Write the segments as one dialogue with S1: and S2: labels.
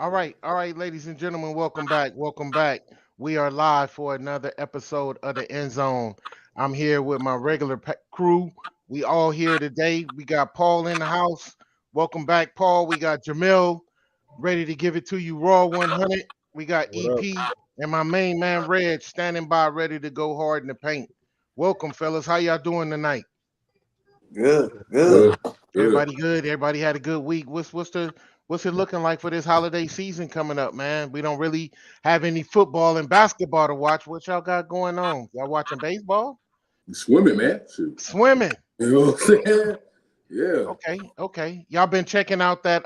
S1: All right, ladies and gentlemen, welcome back. Welcome back. We are live for another episode of the End Zone. I'm here with my regular crew. We all here today. We got Paul in the house. Welcome back, Paul. We got Jamil ready to give it to you raw 100. We got
S2: What up?
S1: EP and my main man Red standing by, ready to go hard in the paint. Welcome, fellas. How y'all doing tonight?
S3: Good, good.
S2: Good. Good.
S1: Everybody good. Everybody had a good week. What's it looking like for this holiday season coming up, man? We don't really have any football and basketball to watch. What y'all got going on? Y'all watching baseball?
S2: You swimming, man. Shoot.
S1: Swimming.
S2: You know what I'm saying? Yeah.
S1: Okay. Y'all been checking out that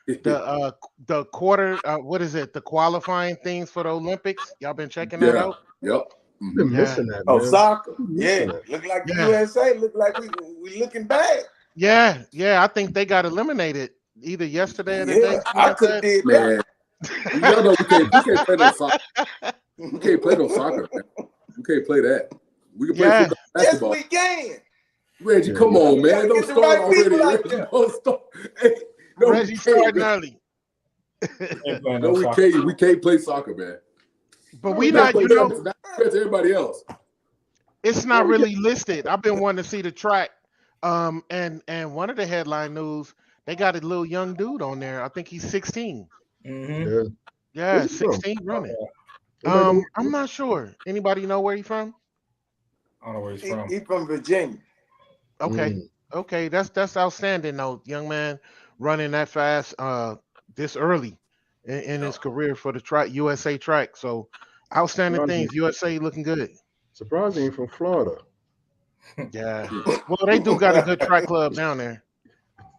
S1: the quarter what is it? The qualifying things for the Olympics? Y'all been checking that
S2: Yeah.
S1: out?
S2: Yep.
S1: Yeah.
S2: Mhm.
S3: missing that, man. Soccer. Yeah.
S2: Missing that.
S3: Look like the
S1: Yeah.
S3: USA. Look like we looking bad.
S1: Yeah. I think they got eliminated either yesterday or the day.
S3: Yeah, I could have did
S2: Man, y'all know we can't play no soccer.
S3: that.
S2: We can't play no soccer, man. We can't play that. We can play
S1: Yeah.
S2: football,
S3: Yes,
S2: basketball.
S3: we can.
S2: Reggie,
S1: Yeah.
S2: come on, man.
S3: Gotta
S2: Don't
S3: get the
S2: start
S3: right
S2: already.
S3: people out
S2: Reggie,
S3: there.
S2: don't start. Hey, no,
S1: Reggie
S2: we can't,
S1: starting
S2: man.
S1: early.
S4: Ain't playing
S2: No,
S4: no
S2: we
S4: soccer.
S2: can't. We can't play soccer, man.
S1: But
S3: No,
S1: we
S2: Not
S1: not, you know,
S2: compared to everybody else.
S1: it's not really listed. I've been wanting to see the track. And one of the headline news, they got a little young dude on there. I think he's 16.
S4: Mm-hmm.
S2: Yeah.
S1: Yeah,
S2: Where's he from?
S1: 16 running.
S2: Anybody know?
S1: I'm not sure. Anybody know where he from?
S4: I don't know where he's
S3: He,
S4: from.
S3: he from Virginia.
S1: Okay. Okay, that's outstanding though. Young man running that fast this early in his career for the track USA track. So outstanding
S2: Surprising.
S1: things. USA looking good.
S2: Surprising from Florida.
S1: Yeah. Well, they do got a good track club down there.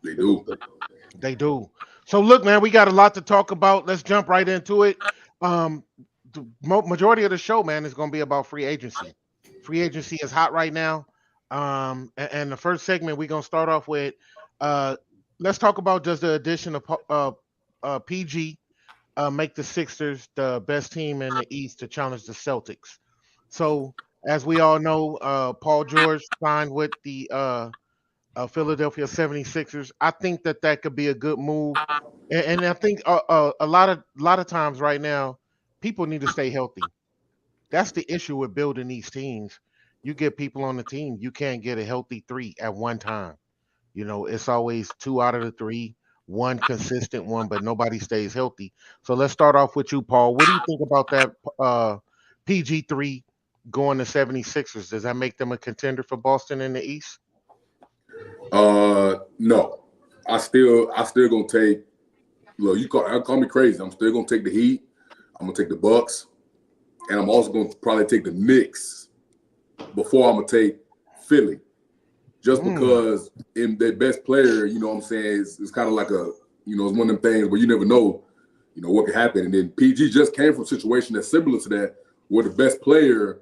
S2: They do.
S1: They do. So look, man, we got a lot to talk about. Let's jump right into it. Um, the majority of the show, man, is going to be about free agency. Free agency is hot right now. And the first segment we're going to start off with. Uh, let's talk about does the addition of PG make the Sixers the best team in the East to challenge the Celtics? So as we all know, Paul George signed with the Philadelphia 76ers. I think that could be a good move, and I think a lot of times right now, people need to stay healthy. That's the issue with building these teams. You get people on the team, you can't get a healthy three at one time. You know, it's always two out of the three, one consistent one, but nobody stays healthy. So let's start off with you, Paul. What do you think about that PG3 going to 76ers? Does that make them a contender for Boston in the East?
S2: No. I still gonna take. Look, call me crazy. I'm still gonna take the Heat. I'm gonna take the Bucks, and I'm also gonna probably take the Knicks before I'm gonna take Philly, just because in their best player, you know what I'm saying, it's kind of like it's one of them things where you never know, what could happen. And then PG just came from a situation that's similar to that, where the best player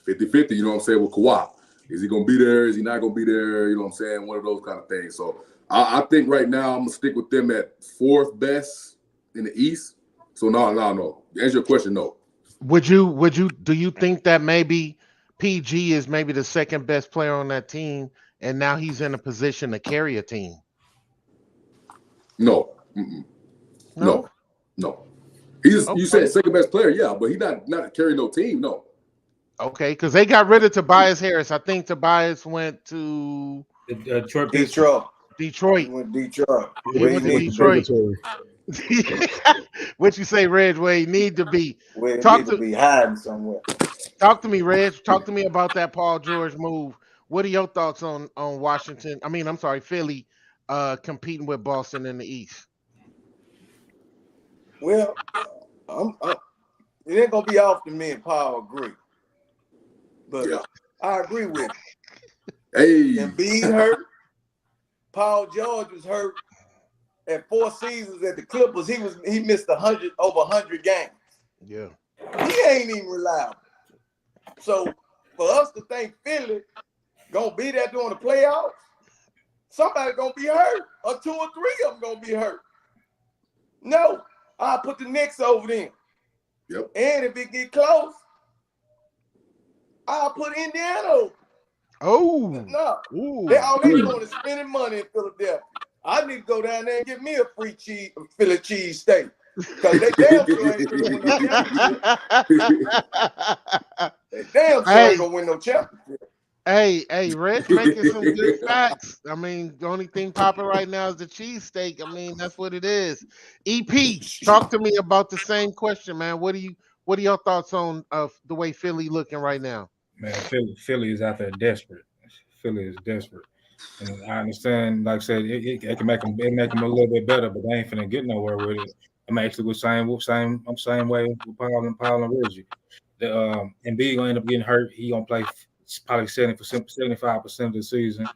S2: 50-50, you know what I'm saying, with Kawhi. Is he going to be there? Is he not going to be there? You know what I'm saying? One of those kind of things. So I think right now I'm going to stick with them at fourth best in the East. So no. To answer your question, no.
S1: Do you think that maybe PG is maybe the second best player on that team and now he's in a position to carry a team?
S2: No. Mm-mm.
S1: No.
S2: No. You
S1: Okay.
S2: said second best player, yeah, but he not carrying no team, no.
S1: Okay, because they got rid of Tobias Harris. I think Tobias went to
S4: The Detroit Pistons.
S3: Detroit. He
S1: Detroit.
S3: went Detroit.
S1: He
S3: Where
S1: went
S3: he
S1: to
S3: need
S1: Detroit.
S2: Purgatory.
S1: What you say, Reg? Where he need to be?
S3: where he
S1: Talk
S3: need
S1: to
S3: to be hiding somewhere.
S1: talk to me, Reg. Talk to me about that Paul George move. What are your thoughts on Washington? I mean, I'm sorry, Philly, competing with Boston in the East.
S3: Well, it ain't gonna be often me and Paul agree, but
S2: Yeah.
S3: I agree with him.
S2: Hey.
S3: Embiid hurt. Paul George was hurt at 4 seasons at the Clippers. He missed over 100 games.
S1: Yeah.
S3: He ain't even reliable. So for us to think Philly gonna be there during the playoffs, somebody gonna be hurt, or 2 or 3 of them gonna be hurt. No, I'll put the Knicks over them.
S2: Yep.
S3: And if it get close, I'll put Indiana over.
S1: Oh.
S3: No,
S1: Ooh.
S3: all they doing is spending money in Philadelphia. I need to go down there and get me a free Philly cheese steak. Because they damn sure ain't gonna win no championship. They damn sure ain't gonna win no championship.
S1: Hey, Red's making some good facts. I mean, the only thing popping right now is the cheesesteak. I mean, that's what it is. EP, talk to me about the same question, man. What are your thoughts on the way Philly looking right now?
S4: Man, Philly is out there desperate. Philly is desperate. And I understand, like I said, it can make them a little bit better, but they ain't finna get nowhere with it. I'm actually the same way with Paul and Reggie. The Embiid gonna end up getting hurt. He gonna play probably 75% of the season.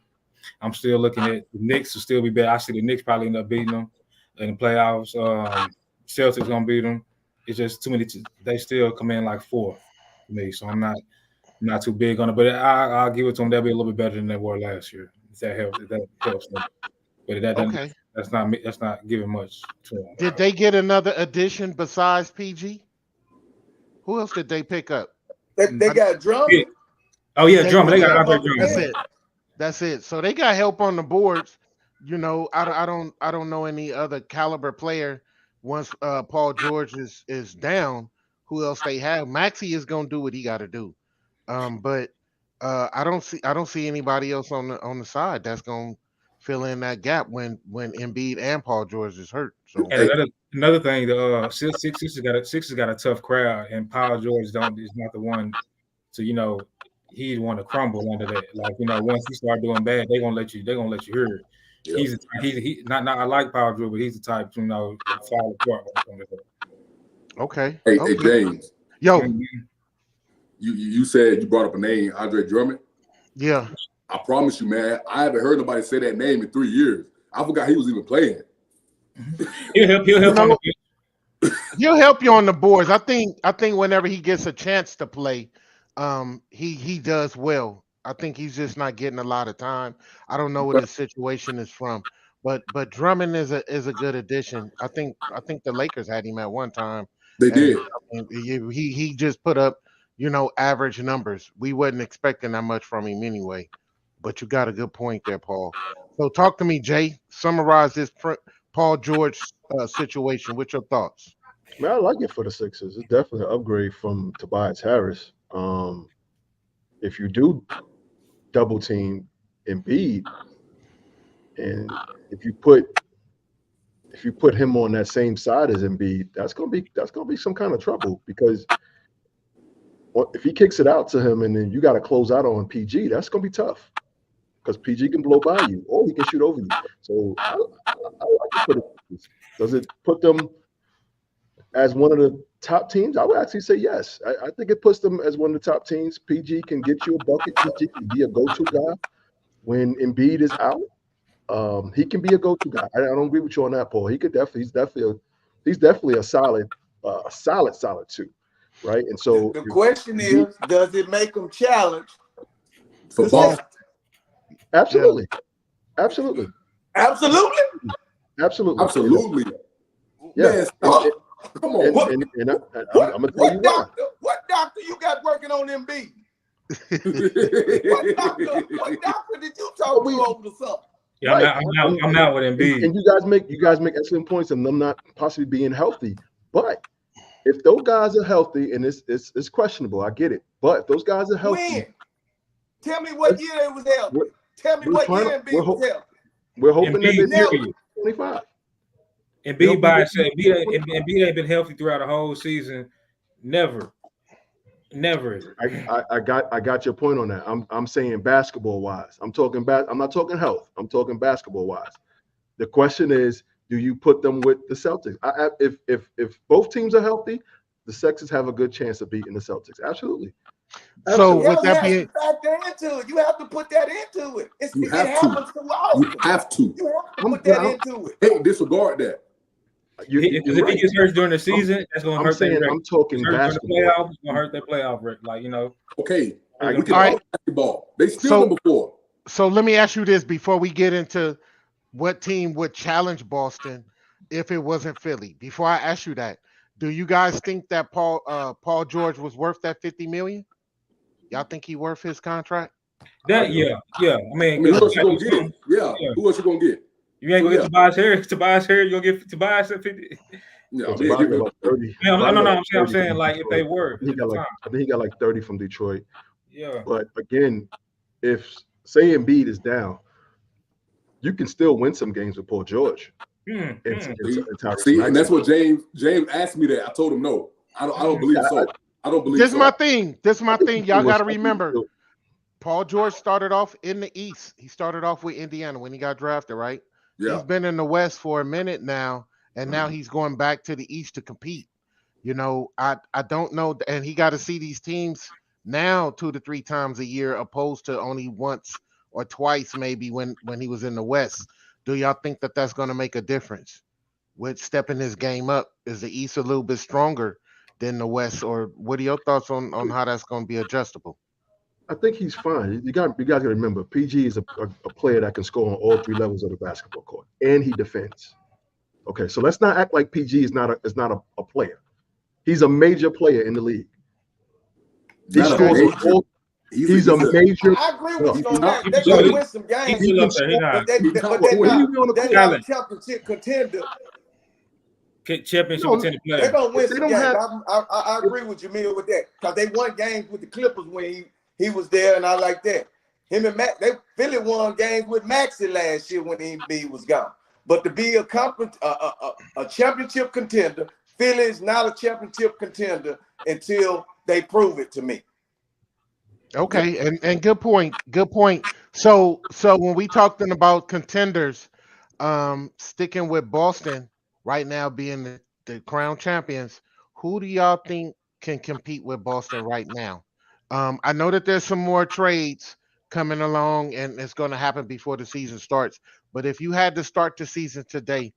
S4: I'm still looking at the Knicks to still be better. I see the Knicks probably end up beating them in the playoffs. Celtics gonna beat them. It's just too many. They still come in like 4 for me, so I'm not too big on it. But I'll give it to them. They'll be a little bit better than they were last year. If that helps them. But that's not giving much to them.
S1: Did they get another addition besides PG? Who else did they pick up?
S3: They got Drummond.
S4: Oh yeah, Drummond. They got Andre Drummond.
S1: That's it. So they got help on the boards. You know, I don't know any other caliber player once Paul George is down. Who else they have? Maxey is gonna do what he got to do. But I don't see anybody else on the side that's gonna fill in that gap when Embiid and Paul George is hurt. So
S4: and another thing, the Sixers got a tough crowd, and Paul George is not the one to he'd want to crumble under that. Like once you start doing bad, they're gonna let you hear it. Yep. He's not I like Paul George, but he's the type to fall apart.
S1: Okay.
S2: Hey James.
S1: Yo.
S2: You said you brought up a name, Andre Drummond.
S1: Yeah.
S2: I promise you, man, I haven't heard nobody say that name in 3 years. I forgot he was even playing.
S4: He'll help
S1: He'll help you on the boards. I think whenever he gets a chance to play, he does well. I think he's just not getting a lot of time. I don't know what his situation is from, but Drummond is a good addition. I think the Lakers had him at one time.
S2: They did.
S1: He just put up average numbers. We wasn't expecting that much from him anyway. But you got a good point there, Paul. So talk to me, Jay. Summarize this Paul George situation. What's your thoughts?
S5: Man, I like it for the Sixers. It's definitely an upgrade from Tobias Harris. If you do double team Embiid, and if you put him on that same side as Embiid, that's gonna be some kind of trouble, because if he kicks it out to him and then you got to close out on PG, that's gonna be tough, because PG can blow by you or he can shoot over you. So I like to put it. Does it put them as one of the top teams? I would actually say yes. I think it puts them as one of the top teams. PG can get you a bucket. PG can be a go-to guy when Embiid is out. He can be a go-to guy. I don't agree with you on that, Paul. He's definitely a solid two, right? And so
S3: the question is, does it make them challenge
S2: for ball?
S5: Absolutely. Absolutely.
S3: Absolutely.
S5: Absolutely.
S2: Absolutely.
S5: Yeah.
S2: Come on.
S5: I'm gonna tell you why.
S3: What doctor you got working on Embiid? what doctor did you talk to over the summer?
S4: Yeah, right. I'm out with Embiid.
S5: And you guys make excellent points on them not possibly being healthy. But if those guys are healthy, and it's questionable, I get it. But if those guys are healthy,
S3: when? Tell me what year they was healthy. Tell me what year Embiid was healthy.
S5: We're hoping
S4: Embiid,
S5: that they're 25.
S4: Embiid by itself. Embiid ain't been healthy throughout the whole season. Never.
S5: I got your point on that. I'm saying basketball wise. I'm not talking health. I'm talking basketball wise. The question is, do you put them with the Celtics? If both teams are healthy, the Sixers have a good chance of beating the Celtics. Absolutely.
S1: So with that being,
S3: factor into it. You have to put that into it. It happens too often.
S2: You have to.
S3: You have to put that into it.
S2: Hey, disregard that.
S4: Because if he gets hurt during the season, that's going to hurt their record.
S5: I'm talking basketball.
S4: It's going to hurt their playoff record.
S2: Okay. We can basketball. They still them before.
S1: So let me ask you this before we get into what team would challenge Boston if it wasn't Philly. Before I ask you that, do you guys think that Paul George was worth that $50 million? Y'all think he worth his contract?
S4: Yeah. I mean,
S2: who else you gonna get? Yeah. Who else you gonna get?
S4: You ain't gonna get Tobias Harris. Tobias Harris, you gonna get Tobias at 50.
S2: Yeah,
S5: So
S2: I mean,
S5: Tobias got like 30.
S4: No,
S5: Tobias got like
S4: I'm
S5: 30
S4: saying
S5: from
S4: like if
S5: Detroit.
S4: they were.
S5: I think he got like 30 from Detroit.
S4: Yeah.
S5: But again, if say Embiid is down, you can still win some games with Paul George. And Tyrese
S2: See, and that's
S5: Maxey.
S2: what James asked me that. I told him no. I don't believe so. I don't believe
S1: This
S2: so.
S1: is my thing. This is my thing. Y'all got to
S5: I think he
S1: remember,
S5: still-
S1: Paul George started off in the East. He started off with Indiana when he got drafted, right?
S2: Yeah.
S1: He's been in the West for a minute now, and now he's going back to the East to compete. You know, I don't know, and he got to see these teams now 2 to 3 times a year, opposed to only once or twice maybe when he was in the West. Do y'all think that that's going to make a difference with stepping his game up? Is the East a little bit stronger than the West, or what are your thoughts on how that's going to be adjustable?
S5: I think he's fine. You guys got to remember, PG is a player that can score on all 3 levels of the basketball court, and he defends. Okay, so let's not act like PG is not a player. He's a major player in the league. He
S2: Not a
S5: scores
S2: major.
S5: on all. He's a major.
S3: I agree with you on
S2: not-
S3: that. They're going to win some games,
S4: He's still up there. He not.
S3: but they're
S5: What
S3: not a championship contender.
S4: Championship
S5: No,
S4: contender
S3: They're
S4: player.
S3: going to win
S5: They
S3: some
S5: don't
S3: games.
S5: have-
S3: I agree with Jamil with that because they won games with the Clippers when he was there, and I like that. Him and Max, Philly won games with Maxey last year when Embiid was gone. But to be a championship contender, Philly is not a championship contender until they prove it to me.
S1: Okay, and good point. Good point. So when we talking about contenders, sticking with Boston right now being the crown champions, who do y'all think can compete with Boston right now? I know that there's some more trades coming along, and it's going to happen before the season starts. But if you had to start the season today,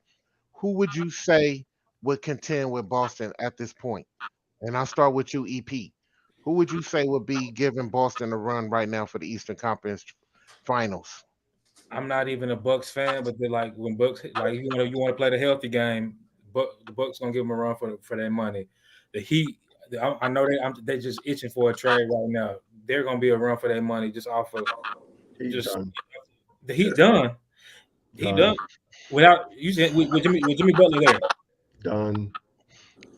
S1: who would you say would contend with Boston at this point? And I'll start with you, EP. Who would you say would be giving Boston a run right now for the Eastern Conference Finals?
S4: I'm not even a Bucks fan, but they're like when Bucks like you want to play the healthy game, but the Bucks gonna give them a run for their money. The Heat, I know they just itching for a trade right now. They're gonna be a run for their money just off of
S5: He's done.
S4: the Heat done. He done without you said with Jimmy Butler there.
S5: Done.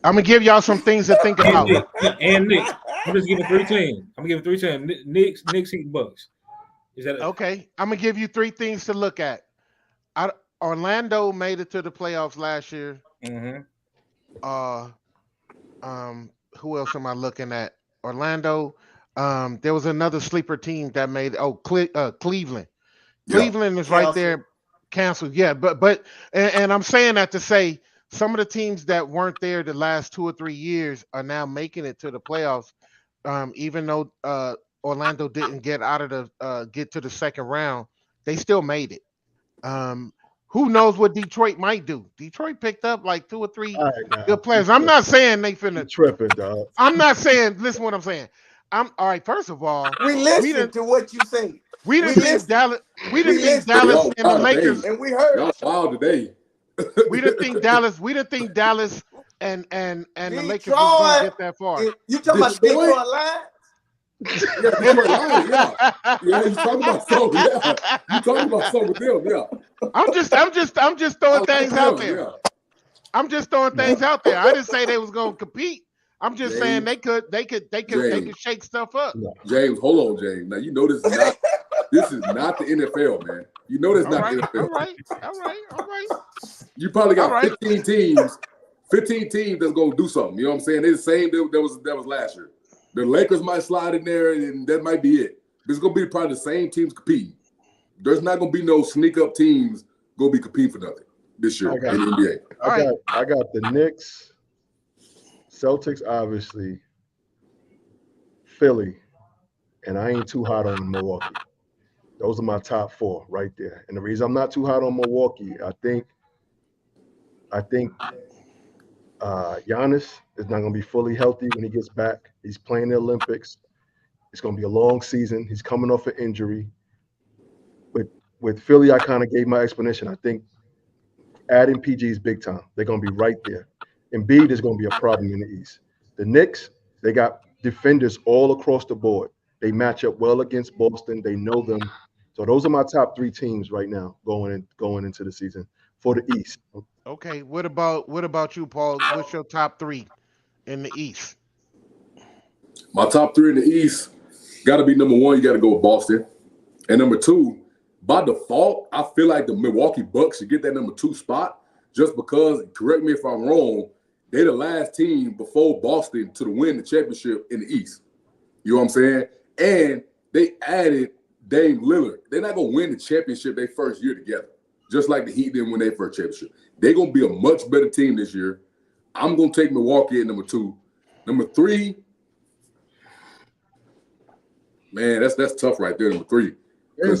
S1: I'm gonna give y'all some things to think about.
S4: And Knicks. I'm just giving 3 teams. I'm gonna give 3 teams. Knicks, Heat, Bucks. Is that
S1: Okay, I'm gonna give you 3 things to look at. Orlando made it to the playoffs last year.
S4: Mm-hmm.
S1: Who else am I looking at? Orlando. There was another sleeper team that made. Cleveland. Cleveland is right there. Canceled. Yeah, but I'm saying that to say some of the teams that weren't there the last 2 or 3 years are now making it to the playoffs. Even though Orlando didn't get out of the get to the second round, they still made it. Who knows what Detroit might do? Detroit picked up like 2 or 3 good players. I'm not saying they finna
S5: tripping, dog.
S1: I'm not saying. Listen, what I'm saying. I'm all right. First of all,
S3: we listened to what you say.
S1: We didn't think Dallas. We didn't think Dallas and the Lakers.
S3: And we heard.
S2: Y'all wild today.
S1: We didn't think Dallas. We didn't think Dallas and the Lakers was going to get that far.
S3: You talking about Detroit Lions?
S2: Yeah, Detroit Lions, yeah, you talking about something, yeah. You talking about something with them, yeah.
S1: I'm just throwing things out there.
S2: Yeah.
S1: I'm just throwing things out there. I didn't say they was going to compete. I'm just saying they could shake stuff up.
S2: James, hold on, James. Now you know this is not the NFL, man. You know this not the NFL.
S1: All right.
S2: You probably got 15 teams that's gonna do something. You know what I'm saying? They're the same that was last year. The Lakers might slide in there, and that might be it. It's gonna be probably the same teams competing. There's not gonna be no sneak up teams gonna be competing for nothing this year in the NBA.
S5: I got the Knicks, Celtics, obviously, Philly, and I ain't too hot on Milwaukee. Those are my top 4 right there. And the reason I'm not too hot on Milwaukee, I think Giannis is not going to be fully healthy when he gets back. He's playing the Olympics. It's going to be a long season. He's coming off an injury. With Philly, I kind of gave my explanation. I think adding PG is big time. They're going to be right there. Embiid is going to be a problem in the East. The Knicks, they got defenders all across the board. They match up well against Boston. They know them. So those are my top 3 teams right now going into the season for the East.
S1: Okay. What about you, Paul? What's your top 3 in the East?
S2: My top 3 in the East got to be number 1. You got to go with Boston, and number 2, by default, I feel like the Milwaukee Bucks should get that number 2 spot just because. Correct me if I'm wrong. They're the last team before Boston to win the championship in the East. You know what I'm saying? And they added Dame Lillard. They're not gonna win the championship their first year together, just like the Heat didn't win their first championship. They're gonna be a much better team this year. I'm gonna take Milwaukee at number 2. Number 3, man, that's tough right there. Number 3.
S5: Go ahead and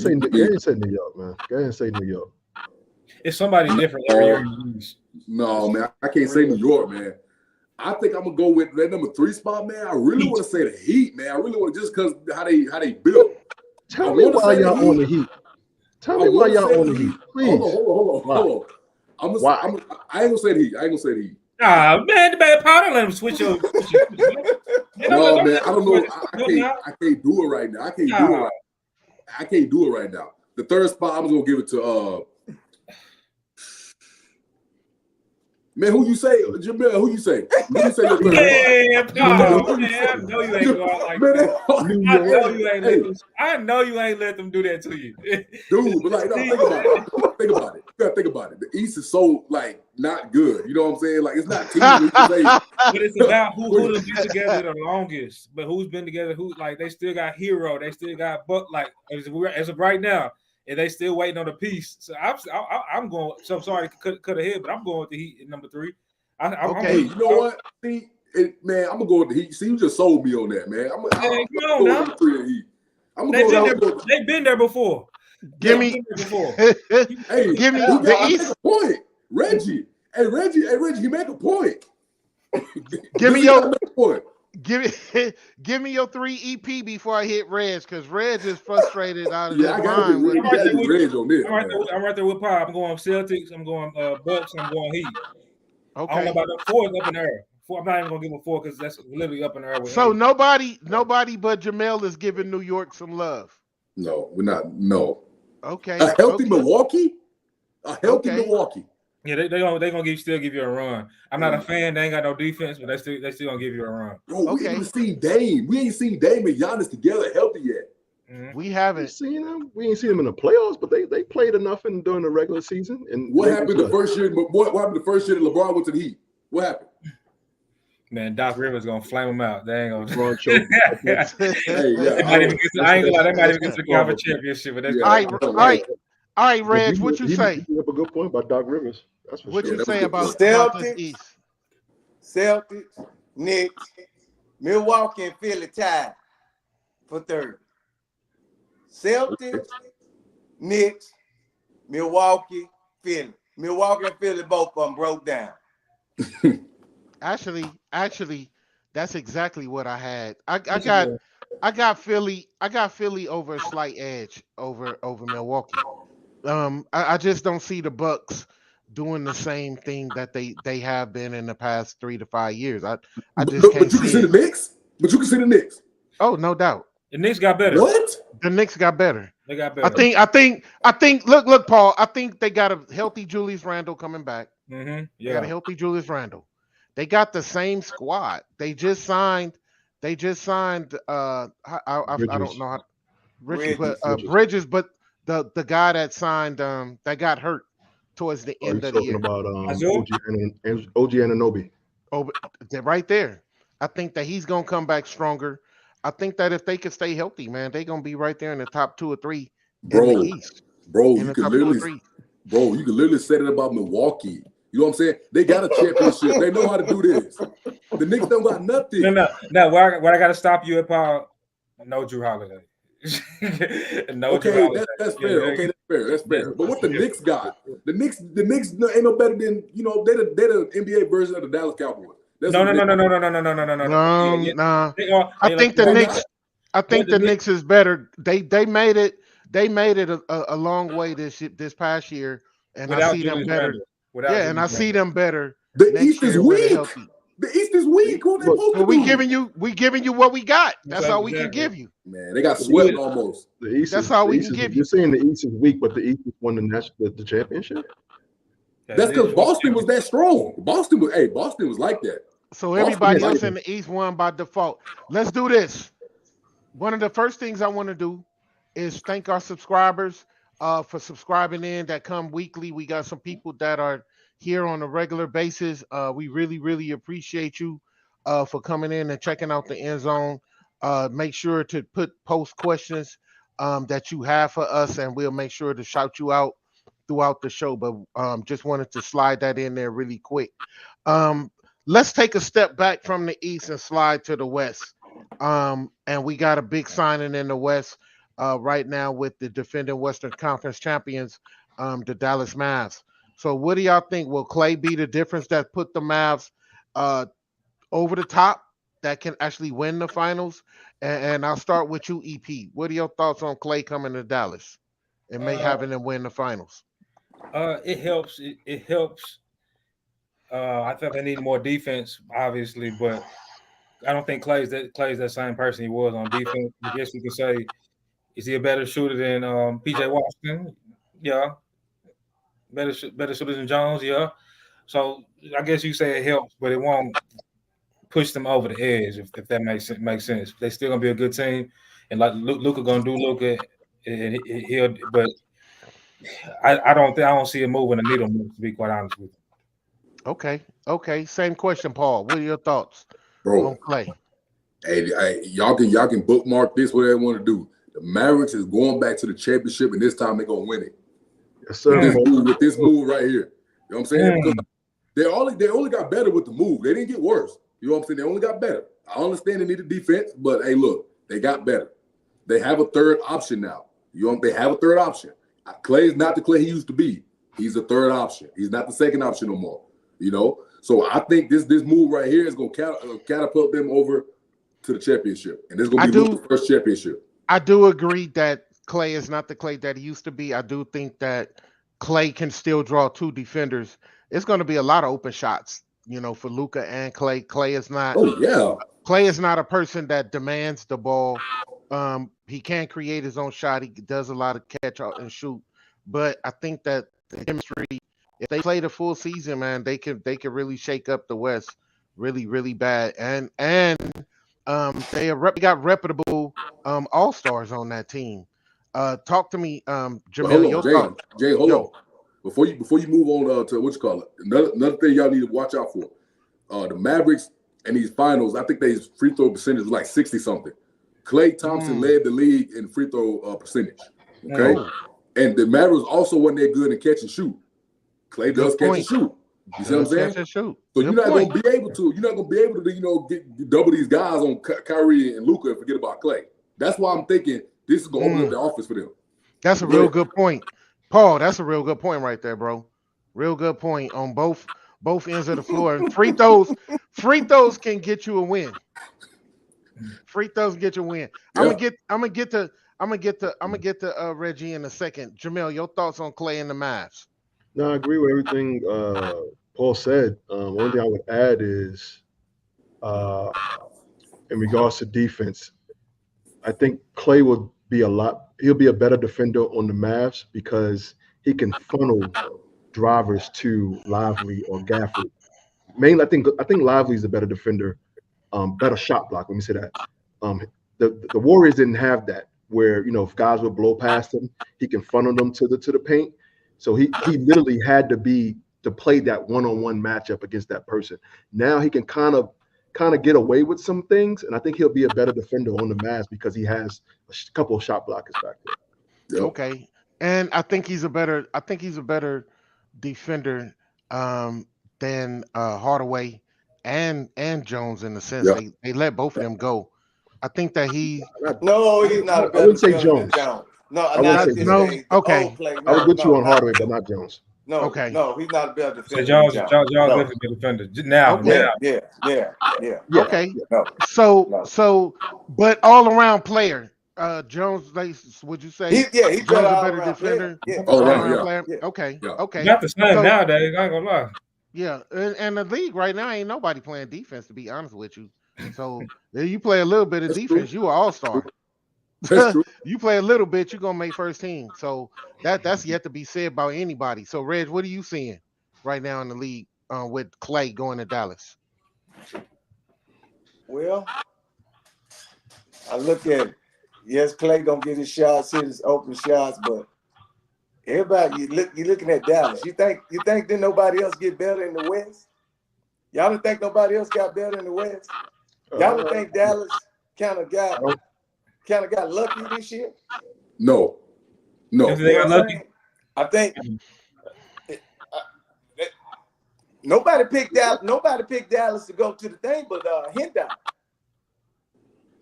S5: say New York, man. Go ahead and say New York.
S4: It's somebody different every year.
S2: No, man, I can't say New York, man. I think I'm gonna go with that number 3 spot, man. I really want to say the Heat, man. I really want to, just because how they built.
S5: Tell me why y'all on the Heat. Tell me why y'all on the Heat, please.
S2: Hold on. I ain't gonna say the Heat. I ain't gonna say the Heat.
S4: Ah, man, the bad powder, let him switch your.
S2: No, man, I don't know. I can't do it right now. I can't do it right now. The 3rd spot, I'm gonna give it to man, who you say? Jamel, who you say? Who you say your 3rd spot?
S4: Man, I know you ain't going like that. I know you ain't let them do that to you.
S2: Dude, but like, no, think about it. Think about it. You gotta think about it. The East is so like not good. You know what I'm saying? Like it's not teams.
S4: But it's about who's been together the longest. But who's been together? Who like they still got Hero. They still got Buck. Like as of right now, and they still waiting on a piece. So I'm going. So I'm sorry to cut ahead, but I'm going with the Heat at number 3.
S2: Okay, you know what? See, man, I'm gonna go with the Heat. See, you just sold me on that, man. I'm gonna go with the 3 of the Heat.
S4: They've been there before.
S1: Give me the East
S2: point, Reggie. Hey, Reggie, you make a point.
S1: Give me your point. Give me your 3 EP before I hit Reg, because Reg is frustrated out of his mind.
S4: I'm right there with Pop. I'm going Celtics. I'm going Bucks. I'm going Heat.
S1: Okay.
S4: I don't know about the 4 is up in the air. 4, I'm not even gonna give him 4 because that's literally up in the air.
S1: So nobody but Jamel is giving New York some love.
S2: No, we're not. No.
S1: Okay.
S2: A healthy Milwaukee. A healthy Milwaukee.
S4: Yeah, they gonna still give you a run. I'm not a fan. They ain't got no defense, but they still gonna give you a run.
S2: Bro, we ain't seen Dame. We ain't seen Dame and Giannis together healthy yet.
S4: Mm-hmm.
S1: We haven't
S5: seen them. We ain't seen them in the playoffs, but they played enough during the regular season. And
S2: what happened the first year? What happened the first year that LeBron went to the Heat? What happened?
S4: Man, Doc Rivers gonna flame him out. They ain't gonna.
S2: I
S4: ain't gonna lie. They might even get to the conference championship. But that's
S1: all right, Reg. What you say?
S5: You have a good point about Doc Rivers. That's for
S1: what
S5: sure.
S1: You say about
S3: Celtics, Knicks, Milwaukee, and Philly tied for 3rd. Celtics, Knicks, Milwaukee, Philly. Milwaukee and Philly, both of them broke down.
S1: Actually, that's exactly what I had. I got Philly over a slight edge over Milwaukee. I just don't see the Bucks doing the same thing that they have been in the past 3 to 5 years. I just can't see
S2: the Knicks. But you can see the Knicks.
S1: Oh, no doubt.
S4: The Knicks got better.
S2: What?
S1: The Knicks got better.
S4: They got better.
S1: I think. Look, Paul. I think they got a healthy Julius Randle coming back.
S4: Mm-hmm.
S1: They got a healthy Julius Randle. They got the same squad. They just signed. I don't know how Bridges, but the guy that signed that got hurt towards the end of the year.
S5: About OG Anunoby.
S1: Oh, right there. I think that he's gonna come back stronger. I think that if they can stay healthy, man, they're gonna be right there in the top 2 or 3 in the East.
S2: Bro, you can literally say it about Milwaukee. You know what I'm saying? They got a championship. They know how to do this. The Knicks don't got nothing.
S4: No. What I got to stop you at, Paul? No Drew Holiday.
S2: Okay, that's fair. Okay, that's fair. But what the Knicks got? The Knicks ain't no better than they're the NBA version of the Dallas Cowboys.
S4: No.
S1: I think the Knicks is better. They made it a long way this past year, and I see them better. I see them better.
S2: The East is weak. The East is weak. What they supposed to
S1: But we
S2: do?
S1: giving you what we got. That's
S4: Exactly.
S1: all we can give you.
S2: Man, they got swept almost.
S5: The East
S1: That's
S5: is,
S1: all
S5: the
S1: we
S5: East
S1: can
S5: is,
S1: give you.
S5: You're saying the East is weak, but the East won the championship.
S2: That's because Boston was that strong. Boston was like that.
S1: So
S2: Boston
S1: everybody
S2: was like
S1: else
S2: that.
S1: in the East won by default. Let's do this. One of the first things I want to do is thank our subscribers for subscribing in that come weekly. We got some people that are here on a regular basis. We really, really appreciate you for coming in and checking out the end zone. Make sure to post questions that you have for us, and we'll make sure to shout you out throughout the show. But just wanted to slide that in there really quick. Let's take a step back from the East and slide to the West. And we got a big signing in the West right now with the defending Western Conference champions, the Dallas Mavs. So what do y'all think? Will Klay be the difference that put the Mavs over the top, that can actually win the finals? And I'll start with you, EP. What are your thoughts on Klay coming to Dallas and having them win the finals?
S4: It helps. It helps. I think they need more defense, obviously, but I don't think Klay's that same person he was on defense. I guess you could say, is he a better shooter than PJ Washington? Yeah. Better shooter than Jones? Yeah. So I guess you say it helps, but it won't push them over the edge if that makes sense. They're still gonna be a good team, and like Luka gonna do Luka, and he'll. But I don't see him moving the needle, to be quite honest with you.
S1: Okay. Same question, Paul. What are your thoughts
S2: Bro,
S1: on Klay?
S2: hey, y'all can bookmark this, whatever they want to do. The Mavericks is going back to the championship, and this time they're gonna win it.
S5: Yes, sir.
S2: With this move right here. You know what I'm saying? Because they only got better with the move. They didn't get worse. You know what I'm saying? They only got better. I understand they needed defense, but hey, look, they got better. They have a third option now. They have a third option. Klay is not the Klay he used to be. He's a third option. He's not the second option no more. You know, so I think this move right here is going to catapult them over to the championship, and this is going to be Luka's first championship.
S1: I do agree that Klay is not the Klay that he used to be. I do think that Klay can still draw two defenders. It's going to be a lot of open shots, for Luka and Klay. Klay is not.
S2: Oh yeah.
S1: Klay is not a person that demands the ball. He can create his own shot. He does a lot of catch out and shoot. But I think that the chemistry, if they play the full season, man, they can really shake up the West really, really bad. And they got reputable all-stars on that team. Talk to me, Jamil.
S2: Jay, hold on. Before you move on to what you call it, another thing y'all need to watch out for. The Mavericks in these finals, I think their free throw percentage was like 60-something. Klay Thompson led the league in free throw percentage. Okay, and the Mavericks also wasn't that good in catch and shoot. Klay does catch and shoot. You see what I'm saying?
S1: Catch and shoot.
S2: So you're not going to be able to, get double these guys on Kyrie and Luka and forget about Klay. That's why I'm thinking this is going to open up the office for them.
S1: That's a real good point, Paul. That's a real good point right there, bro. Real good point on both ends of the floor. And free throws can get you a win. Free throws get you a win. Yeah. I'm gonna get to Reggie in a second. Jamel, your thoughts on Klay and the Mavs?
S5: No, I agree with everything Paul said. One thing I would add is, in regards to defense, I think Klay will be he'll be a better defender on the Mavs because he can funnel drivers to Lively or Gafford. Mainly, I think Lively is a better defender, better shot block. Let me say that. The Warriors didn't have that, where if guys would blow past him, he can funnel them to the paint. So he literally had to play that one-on-one matchup against that person. Now he can kind of get away with some things, and I think he'll be a better defender on the Mavs because he has a couple of shot blockers back there.
S2: Yep.
S1: Okay, and I think he's a better defender than Hardaway and Jones in the sense they let both of them go. I think that he's
S3: not a better.
S5: I wouldn't say Jones.
S3: No,
S5: I wouldn't say
S1: no. Okay,
S5: I was with you on Hardaway, but not Jones.
S3: No,
S1: okay.
S3: No, he's not a better defender.
S4: So Jones definitely a defender now.
S3: Yeah.
S1: Okay.
S3: No.
S1: So, but all around player. Jones, would you say?
S3: He's
S1: Jones a better defender?
S3: Yeah.
S2: All around,
S1: player?
S2: Yeah.
S1: Okay.
S2: Yeah.
S1: Okay.
S4: Not the same nowadays. I ain't gonna lie.
S1: Yeah, and the league right now ain't nobody playing defense. To be honest with you, so if you play a little bit of
S2: That's
S1: defense,
S2: true.
S1: you an all-star.
S2: That's true.
S1: You play a little bit, you're gonna make first team. So that's yet to be said about anybody. So Reg, what are you seeing right now in the league with Clay going to Dallas?
S3: Well, I look at it. Yes, Clay gonna get his shots, hit his open shots, but everybody you're looking at Dallas. You think that nobody else get better in the West? Y'all don't think nobody else got better in the West? Y'all don't think Dallas kind of got lucky this year?
S2: No.
S4: If they got lucky.
S3: I think nobody picked Dallas to go to the thing, but Hendon.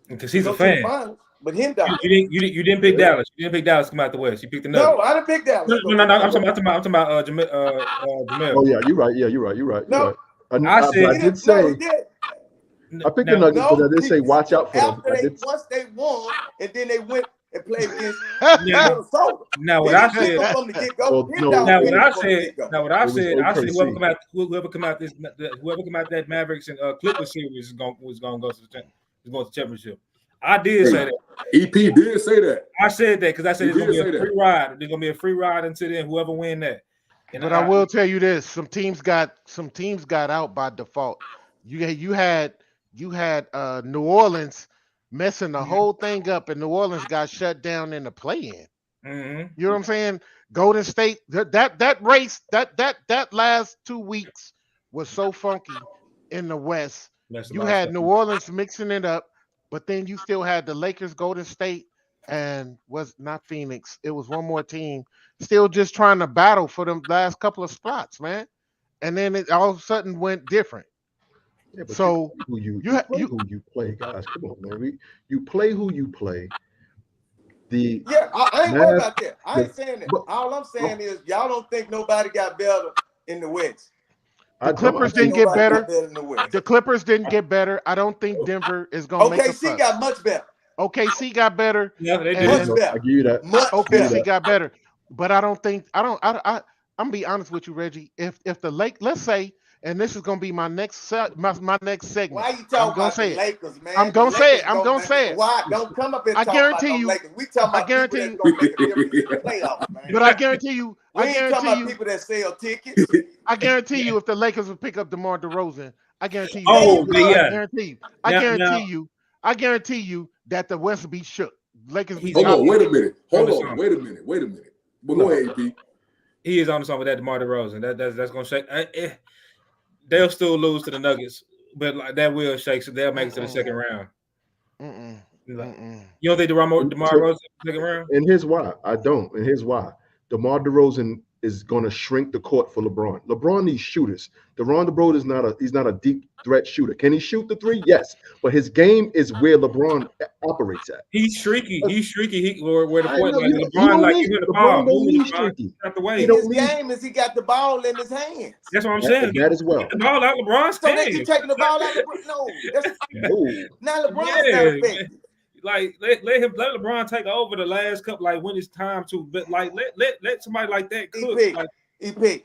S4: Because he's
S3: Go
S4: a
S3: to the
S4: fan.
S3: finals, but Hendon.
S4: You didn't pick Dallas. You didn't pick Dallas to come out the West. You picked the Nuggets.
S3: No, I didn't pick Dallas.
S4: No. I'm talking about Jamel.
S5: Oh yeah, you're right. Yeah, you're right. You're right. You're
S3: No.
S5: right.
S4: I said-
S5: I did say
S3: he did.
S5: I picked the
S4: Now-
S5: Nuggets, but I did say watch out for them.
S3: After
S5: I did,
S3: once they won, and then they went and played against
S4: Now,
S3: Minnesota.
S4: now what
S3: They
S4: I
S3: didn't pick
S4: said.
S3: them from the get-go.
S5: Well,
S3: Hendon
S5: no.
S4: Now
S3: picked
S4: what I
S3: them from the
S4: said.
S3: get-go.
S4: Now what I
S5: It was
S4: said. I said
S5: OKC.
S4: whoever come out that Mavericks and Clippers series was going to go to the championship. I did say that.
S2: EP did say that.
S4: I said that because I said
S2: You
S4: it's going to
S2: did
S4: be a
S2: say
S4: free ride. There's going to be a free ride until then. Whoever win that. And
S1: But I will tell you this: some teams got out by default. You had New Orleans messing the whole thing up, and New Orleans got shut down in the play-in.
S4: Mhm.
S1: You know what I'm saying? Golden State, that race, that last 2 weeks was so funky in the West.
S4: That's
S1: You
S4: my
S1: had
S4: stuff.
S1: New Orleans mixing it up, but then you still had the Lakers, Golden State, and was not Phoenix. It was one more team still just trying to battle for them last couple of spots, man. And then it all of a sudden went different.
S5: yeah, but
S1: So,
S5: you
S1: you ha-
S5: play
S1: you-
S5: who you play, guys. Come on, man. You play who you play. The
S3: Yeah, I ain't worried about that. I ain't
S5: But-
S3: saying that.
S5: but-
S3: All I'm saying is y'all don't think nobody got better in the West.
S5: I don't-
S1: Clippers
S5: I think-
S1: didn't get
S3: Nobody
S1: better.
S3: got better in the West.
S1: The Clippers didn't get better. I don't think Denver is gonna make a
S3: OKC
S1: fuss.
S3: got much better.
S1: OKC got better.
S4: Yeah, they
S1: And-
S4: did.
S3: Much better.
S5: I give you that.
S3: Much
S1: OKC
S3: better.
S1: got better, but I don't think I'm gonna be honest with you, Reggie. If the let's say, and this is gonna be my next my next segment.
S3: Why you
S1: I'm
S3: talking
S1: gonna
S3: about
S1: say
S3: the
S1: it.
S3: Lakers, man?
S1: I'm gonna
S3: The
S1: say it.
S3: Lakers
S1: I'm gonna say it.
S3: Why? Don't come up and
S1: I
S3: talk
S1: guarantee
S3: about
S1: you-
S3: the Lakers. We talking about
S1: I guarantee
S3: people that's gonna make a difference in the playoffs, man.
S1: But I guarantee you,
S3: we
S1: I
S3: ain't talking
S1: guarantee
S3: about
S1: you,
S3: people that sell tickets.
S1: I guarantee you, if the Lakers would pick up DeMar DeRozan, I guarantee you.
S4: Oh,
S1: I
S4: yeah.
S1: guarantee you.
S4: Now-
S1: I guarantee you that the West will be shook. Lakers be
S2: Hold on,
S1: top.
S2: wait a minute. Hold
S4: Hold
S2: on,
S4: on.
S2: wait a minute. But go ahead, EP.
S4: He is on the song with that DeMar DeRozan. That's gonna shake. They'll still lose to the Nuggets, but like that will shake. So they'll make it to the second round.
S1: Mm-mm,
S4: Like,
S1: mm-mm.
S4: you don't think DeMar DeRozan second round?
S5: And here's why. I don't. And here's why. DeMar DeRozan is going to shrink the court for LeBron. LeBron needs shooters. DeMar DeRozan he's not a deep threat shooter. Can he shoot the three? Yes. But his game is where LeBron operates at.
S4: He's streaky. He where the
S5: I
S4: point
S5: know,
S4: like
S5: you
S4: LeBron
S5: don't
S4: like
S5: need-
S4: give him the
S5: LeBron
S4: ball,
S5: don't
S4: move
S5: need
S4: LeBron
S5: streaky.
S4: out the way.
S5: He don't
S3: His
S5: need-
S3: game is he got the ball in his hands.
S4: That's what I'm saying.
S5: That as well.
S4: Get the ball out LeBron's
S3: So that you
S4: hands.
S3: taking the ball out of LeBron? No, that's
S5: No.
S3: not LeBron's
S4: Yeah,
S3: not effective.
S4: Like let LeBron take over the last couple, like when it's time to, but like let somebody like that cook.
S3: EP.
S4: Like,
S3: EP.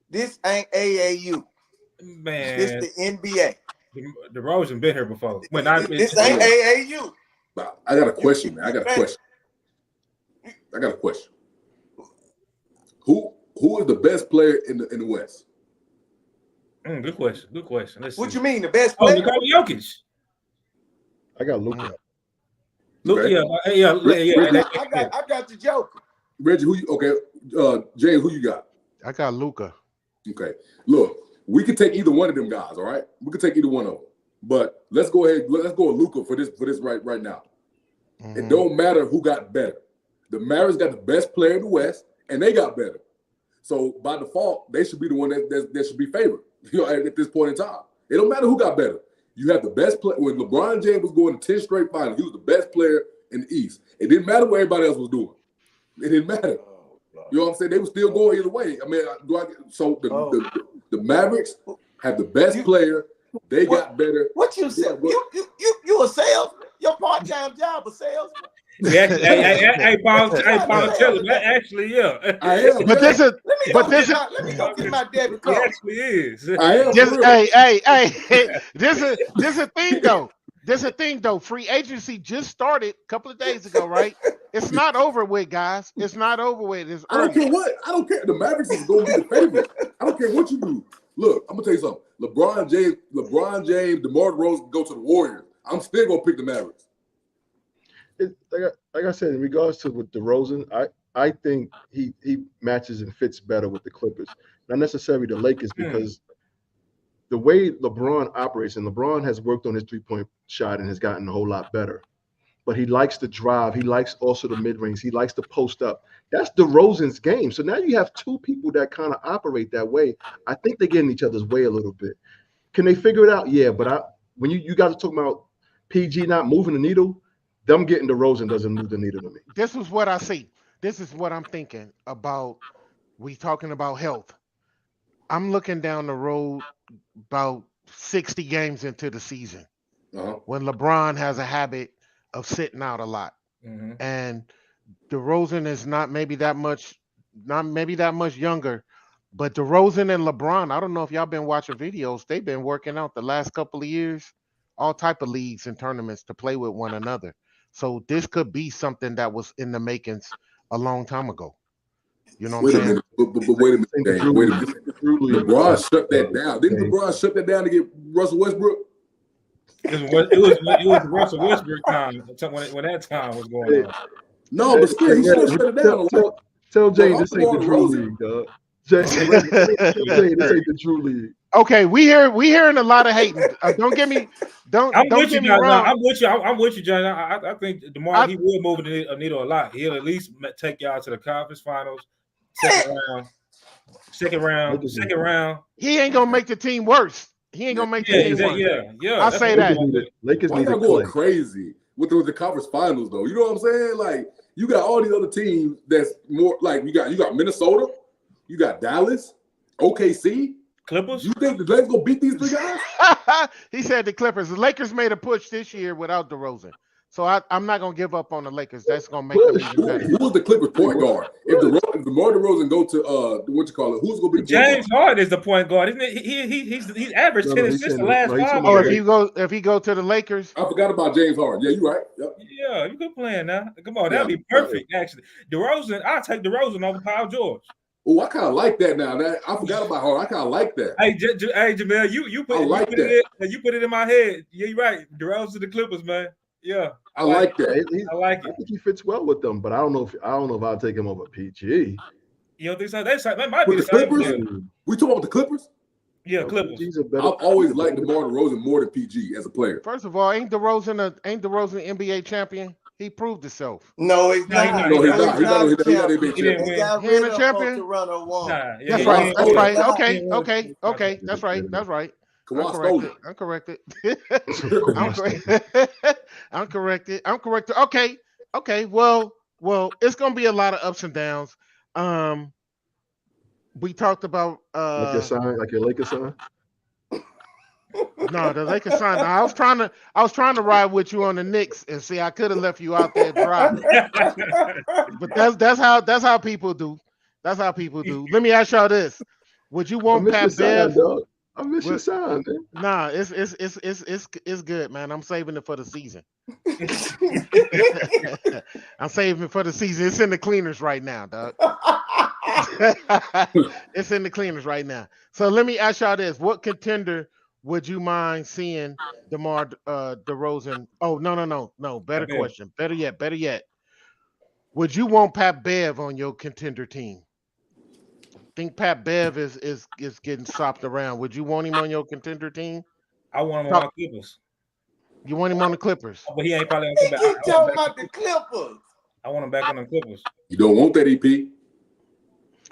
S3: This ain't AAU.
S4: man,
S3: This the NBA.
S4: DeRozan been here before. When
S3: This ain't AAU.
S2: But I got a question, man. I got a question. Who is the best player in the West?
S4: good question. Let's
S3: What
S4: see.
S3: you mean the best
S4: Oh,
S3: player?
S4: Nikola Jokic.
S5: I got Luka.
S4: Look,
S2: Okay.
S4: yeah.
S3: I got the Joker.
S2: Reggie, Jay, who you got?
S1: I got Luka.
S2: Okay. Look, we could take either one of them guys, all right? We could take either one of them. But let's go ahead. Let's go with Luka for this right now. It don't matter who got better. The Mavericks got the best player in the West, and they got better. So by default, they should be the one that should be favored. At this point in time, it don't matter who got better. You have the best player. When LeBron James was going to 10 straight finals, he was the best player in the East. It didn't matter what everybody else was doing. It didn't matter. You know what I'm saying? They were still going either way. I mean, the Mavericks have the best player. They got better.
S3: What you said? You a salesman? Your part-time job a salesman?
S4: Hey, Paul, tell him that actually, yeah.
S2: I am.
S1: But this is, but this is,
S3: let me go get my debit
S4: He
S3: card.
S4: actually is.
S2: I am.
S1: this,
S2: For real.
S1: hey, this a thing though. This a thing though. Free agency just started a couple of days ago, right? It's not over with, guys. It's not over with. It's
S2: I don't
S1: early.
S2: care what. I don't care. The Mavericks is going to be the favorite. I don't care what you do. Look, I'm gonna tell you something. LeBron James, DeMar DeRozan go to the Warriors. I'm still gonna pick the Mavericks.
S5: Like I said, in regards to with DeRozan, I think he matches and fits better with the Clippers, not necessarily the Lakers, because the way LeBron operates, and LeBron has worked on his 3-point shot and has gotten a whole lot better. But he likes to drive. He likes also the mid-range. He likes to post up. That's DeRozan's game. So now you have two people that kind of operate that way. I think they get in each other's way a little bit. Can they figure it out? Yeah, but when you guys are talking about PG not moving the needle, them getting DeRozan doesn't move the needle to me.
S1: This is what I see. This is what I'm thinking about. We talking about health. I'm looking down the road about 60 games into the season when LeBron has a habit of sitting out a lot.
S4: Mm-hmm.
S1: And DeRozan is not maybe that much younger, but DeRozan and LeBron, I don't know if y'all been watching videos. They've been working out the last couple of years, all type of leagues and tournaments to play with one another. So this could be something that was in the makings a long time ago. You know what I'm saying?
S2: But wait a minute, Dave. Wait a minute. LeBron shut that down. Didn't LeBron shut that down to get Russell Westbrook?
S4: It was Russell Westbrook time when that time was going on.
S2: No, but still, he should have shut it down.
S5: Tell Jay this ain't the Drew League, dog. Jay, this ain't the Drew League.
S1: Okay, we hearing a lot of hating. Don't get me wrong.
S4: I'm with you, John. I think DeMar he will move the needle a lot. He'll at least take y'all to the conference finals, second round.
S1: He ain't gonna make the team worse. He ain't gonna make the team worse.
S4: Yeah.
S1: I say that.
S5: Lakers
S2: Why
S5: need to
S2: y'all going crazy with the conference finals though? You know what I'm saying? Like you got all these other teams that's more like you got Minnesota, you got Dallas, OKC.
S4: Clippers?
S2: You think the Lakers gonna beat these three guys?
S1: He said the Clippers. The Lakers made a push this year without DeRozan. So I'm not gonna give up on the Lakers. That's gonna make them even better.
S2: Who was the Clippers point guard? If DeMar DeRozan go to what you call it, who's gonna be the
S4: James Harden is the point guard, isn't it? He's averaged 10 assists the last 5
S1: Oh,
S4: years.
S1: if he go to the Lakers.
S2: I forgot about James Harden. Yeah, you're right. Yep.
S4: Yeah, you good playing now. Come on, that'd be perfect. Actually, DeRozan, I'll take DeRozan over Paul George.
S2: Oh, I kind of like that now. I forgot about Harden. I kind of like that.
S4: Hey, Jamel, you put it in my head. Yeah, you're right. DeRozan to the Clippers, man. Yeah,
S2: I like that.
S4: I like it.
S5: I think he fits well with them, but I don't know if I'll take him over PG.
S4: You don't think so? That might be
S2: With
S4: the
S2: the
S4: same.
S2: Clippers? We talking about the Clippers?
S4: Yeah, Clippers.
S2: I've always liked DeMar DeRozan more than PG as a player.
S1: First of all, ain't DeRozan NBA champion? He proved himself.
S3: No, he's not.
S2: No, he's not. He's not NBA champion.
S3: He got
S1: He ain't
S3: rid
S1: a
S3: of
S1: champion?
S3: Toronto one.
S1: That's right. That's right. Okay. That's right. That's right.
S2: Kawhi stole it.
S1: I'm corrected. I'm corrected. Okay. Well, it's gonna be a lot of ups and downs. We talked about
S5: like your Lakers sign.
S1: No, the Lakers sign. I was trying to ride with you on the Knicks and see I could have left you out there dry. But that's how people do. That's how people do. Let me ask y'all this: would you want Pat Bev?
S5: I miss your sign, man.
S1: Nah, it's good, man. I'm saving it for the season. I'm saving it for the season. It's in the cleaners right now, dog. It's in the cleaners right now. So let me ask y'all this: what contender would you mind seeing DeMar DeRozan? Oh, no. Better question. Better yet. Would you want Pat Bev on your contender team? Think Pat Bev is getting sopped around. Would you want him on your contender team?
S4: I want him on the Clippers.
S1: You want him on the Clippers?
S4: But he ain't probably on
S3: the Clippers. You talking about the Clippers?
S4: I want him back on the Clippers.
S2: You don't want that, EP?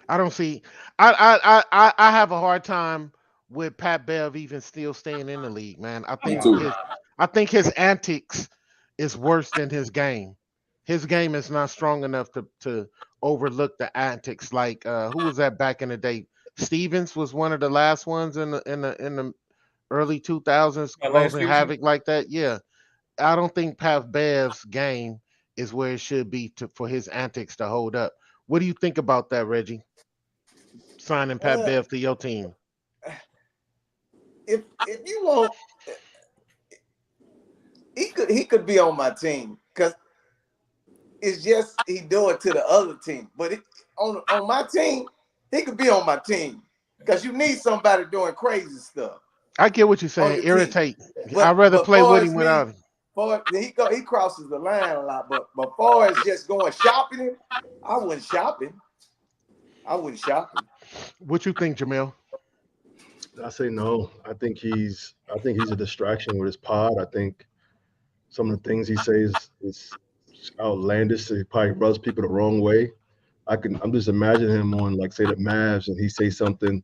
S1: I don't see. I have a hard time with Pat Bev even still staying in the league, man. I think his antics is worse than his game. His game is not strong enough to overlook the antics. Like who was that back in the day? Stevens was one of the last ones in the early 2000s causing havoc like that. Yeah, I don't think Pat Bev's game is where it should be for his antics to hold up. What do you think about that, Reggie? Signing Pat Bev to your team.
S3: If you want, he could be on my team because it's just he do it to the other team. But on my team, he could be on my team because you need somebody doing crazy stuff.
S1: I get what you're saying. Irritate. I'd rather play with him without him.
S3: He crosses the line a lot, but far as just going shopping, I wouldn't shop him.
S1: What you think, Jamil?
S5: I say no. I think he's a distraction with his pod. I think some of the things he says is outlandish. It probably rubs people the wrong way. I'm just imagining him on, like, say, the Mavs, and he say something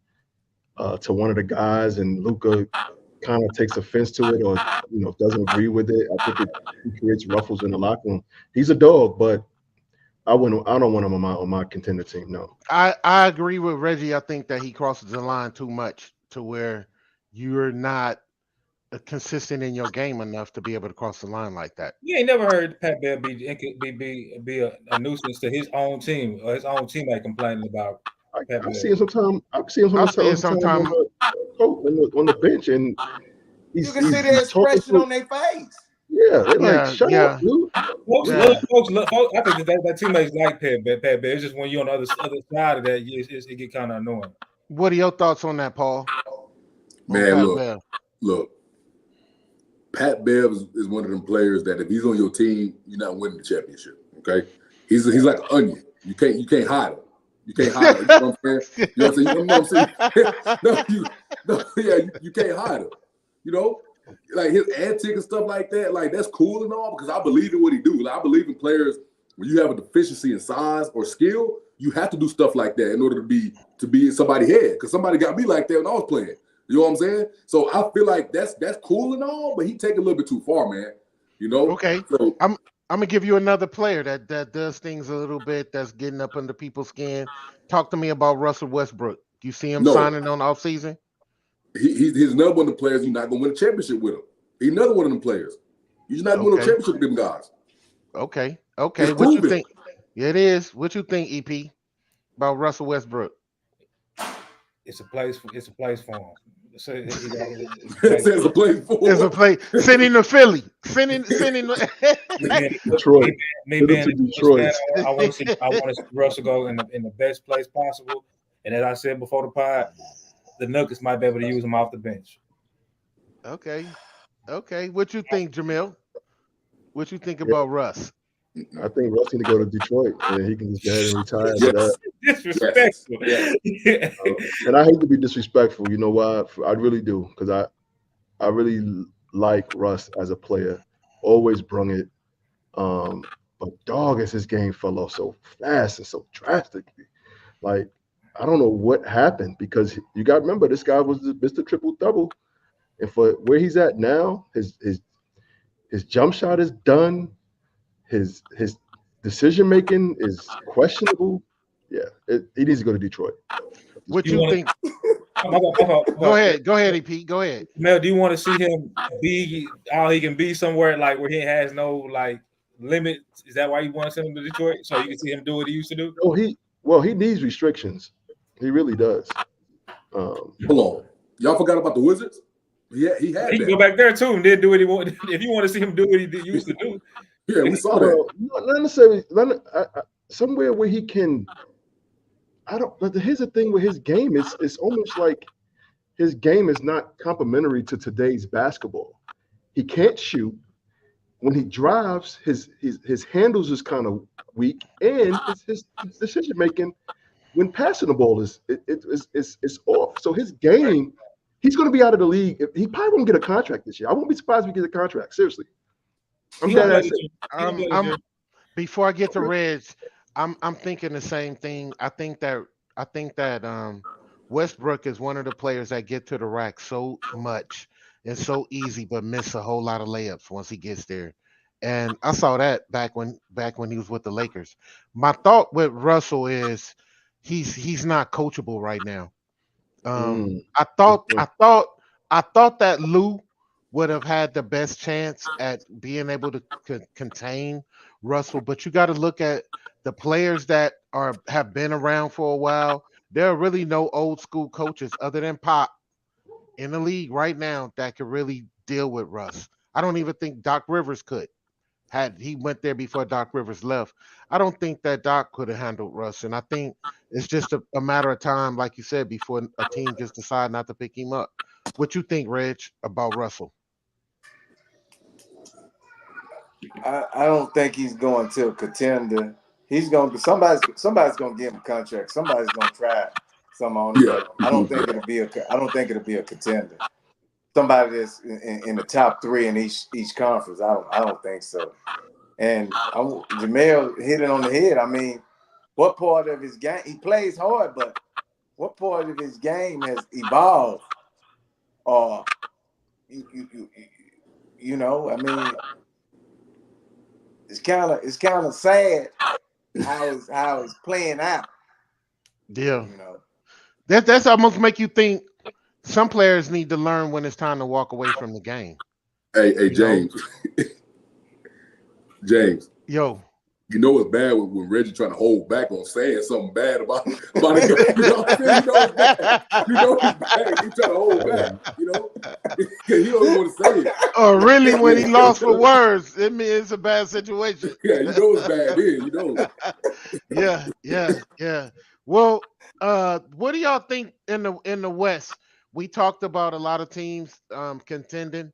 S5: to one of the guys, and Luka kind of takes offense to it, or doesn't agree with it. I think it creates ruffles in the locker room. He's a dog, but I don't want him on my contender team. No.
S1: I agree with Reggie. I think that he crosses the line too much to where you're not consistent in your game enough to be able to cross the line like that.
S4: You ain't never heard Pat Bev be a nuisance to his own team or his own teammate complaining about.
S5: I see him sometimes. Sometimes on the bench, and
S3: you can see the expression on their face.
S5: Yeah, they're like, shut up, dude.
S4: Folks, I think that teammates like Pat Bev. It's just when you're on the other side of that, it get kind of annoying.
S1: What are your thoughts on that, Paul?
S2: Man, look. Pat Bev is one of them players that if he's on your team, you're not winning the championship. Okay, he's like an onion. You can't hide him. You can't hide him. You know what I'm saying? You know what I'm saying? You can't hide him. Like his antics and stuff like that. Like, that's cool and all, because I believe in what he do. Like, I believe in players when you have a deficiency in size or skill, you have to do stuff like that in order to be in somebody's head. Because somebody got me like that when I was playing. You know what I'm saying? So I feel like that's cool and all, but he take a little bit too far, man.
S1: Okay. So I'm gonna give you another player that does things a little bit, that's getting up under people's skin. Talk to me about Russell Westbrook. Do you see him signing on the offseason?
S2: He's another one of the players you're not gonna win a championship with him. He's another one of them players. You're not gonna win a championship with them guys.
S1: Okay. What you think? Yeah, it is. What you think, EP, about Russell Westbrook?
S4: It's a place for him. So
S2: it's a place for him.
S1: It's a place. Sending to Philly. Sending
S5: Detroit.
S4: Me being Detroit. I want to see Russell go in the best place possible. And as I said before the pod, the Nuggets might be able to use him off the bench.
S1: Okay. What you think, Jamil? What you think about Russ?
S5: I think Russ need to go to Detroit, and he can just go ahead and retire.
S4: Disrespectful.
S5: And I hate to be disrespectful. You know why? I really do, because I really like Russ as a player. Always brung it. But dog, as his game fell off so fast and so drastically. Like, I don't know what happened, because you got to remember, this guy was Mr. Triple-Double. And for where he's at now, his jump shot is done. His decision making is questionable. Yeah, he needs to go to Detroit.
S1: What you think? Go ahead, EP. Go ahead.
S4: Mel, do you want to see him be all he can be somewhere, like where he has no like limit? Is that why you want to send him to Detroit, so you can see him do what he used to do?
S5: No, he needs restrictions. He really does.
S2: Hold on, y'all forgot about the Wizards? Yeah, he had.
S4: He can go back there too and then do what he wanted. If you want to see him do what he used to do.
S2: Yeah, we saw that.
S5: Not necessarily. Somewhere where he can. But here's the thing with his game. It's almost like his game is not complementary to today's basketball. He can't shoot. When he drives, his handles is kind of weak, and his decision making when passing the ball is off. So his game, he's going to be out of the league. He probably won't get a contract this year. I won't be surprised if he gets a contract. Seriously.
S1: Before I get to Reds, I'm thinking the same thing. I think that Westbrook is one of the players that get to the rack so much and so easy, but miss a whole lot of layups once he gets there. And I saw that back when he was with the Lakers. My thought with Russell is he's not coachable right now. I thought that Lou would have had the best chance at being able to contain Russell. But you got to look at the players that have been around for a while. There are really no old school coaches other than Pop in the league right now that could really deal with Russ. I don't even think Doc Rivers could. Had he went there before Doc Rivers left, I don't think that Doc could have handled Russ. And I think it's just a matter of time, like you said, before a team just decide not to pick him up. What you think, Reg, about Russell?
S3: I don't think he's going to a contender. He's going to somebody's going to give him a contract. Somebody's going to try some on him.
S2: Yeah.
S3: I don't think it'll be a contender. Somebody that's in the top 3 in each conference. I don't think so. And Jamel hit it on the head. I mean, what part of his game? He plays hard, but what part of his game has evolved? Or you know, I mean, it's kind of sad how it's playing out.
S1: Yeah,
S3: You know,
S1: that's almost make you think some players need to learn when it's time to walk away from the game.
S2: Hey, James. James.
S1: Yo.
S2: You know it's bad when Reggie trying to hold back on saying something bad about a guy. You know what I'm saying? You know it's bad. You know it's bad. He trying to hold back. You know, he don't want to say it.
S1: Oh, really? When he lost for words, it means it's a bad situation.
S2: Yeah, you know it's bad. Then you know.
S1: Yeah. Well, what do y'all think in the West? We talked about a lot of teams contending.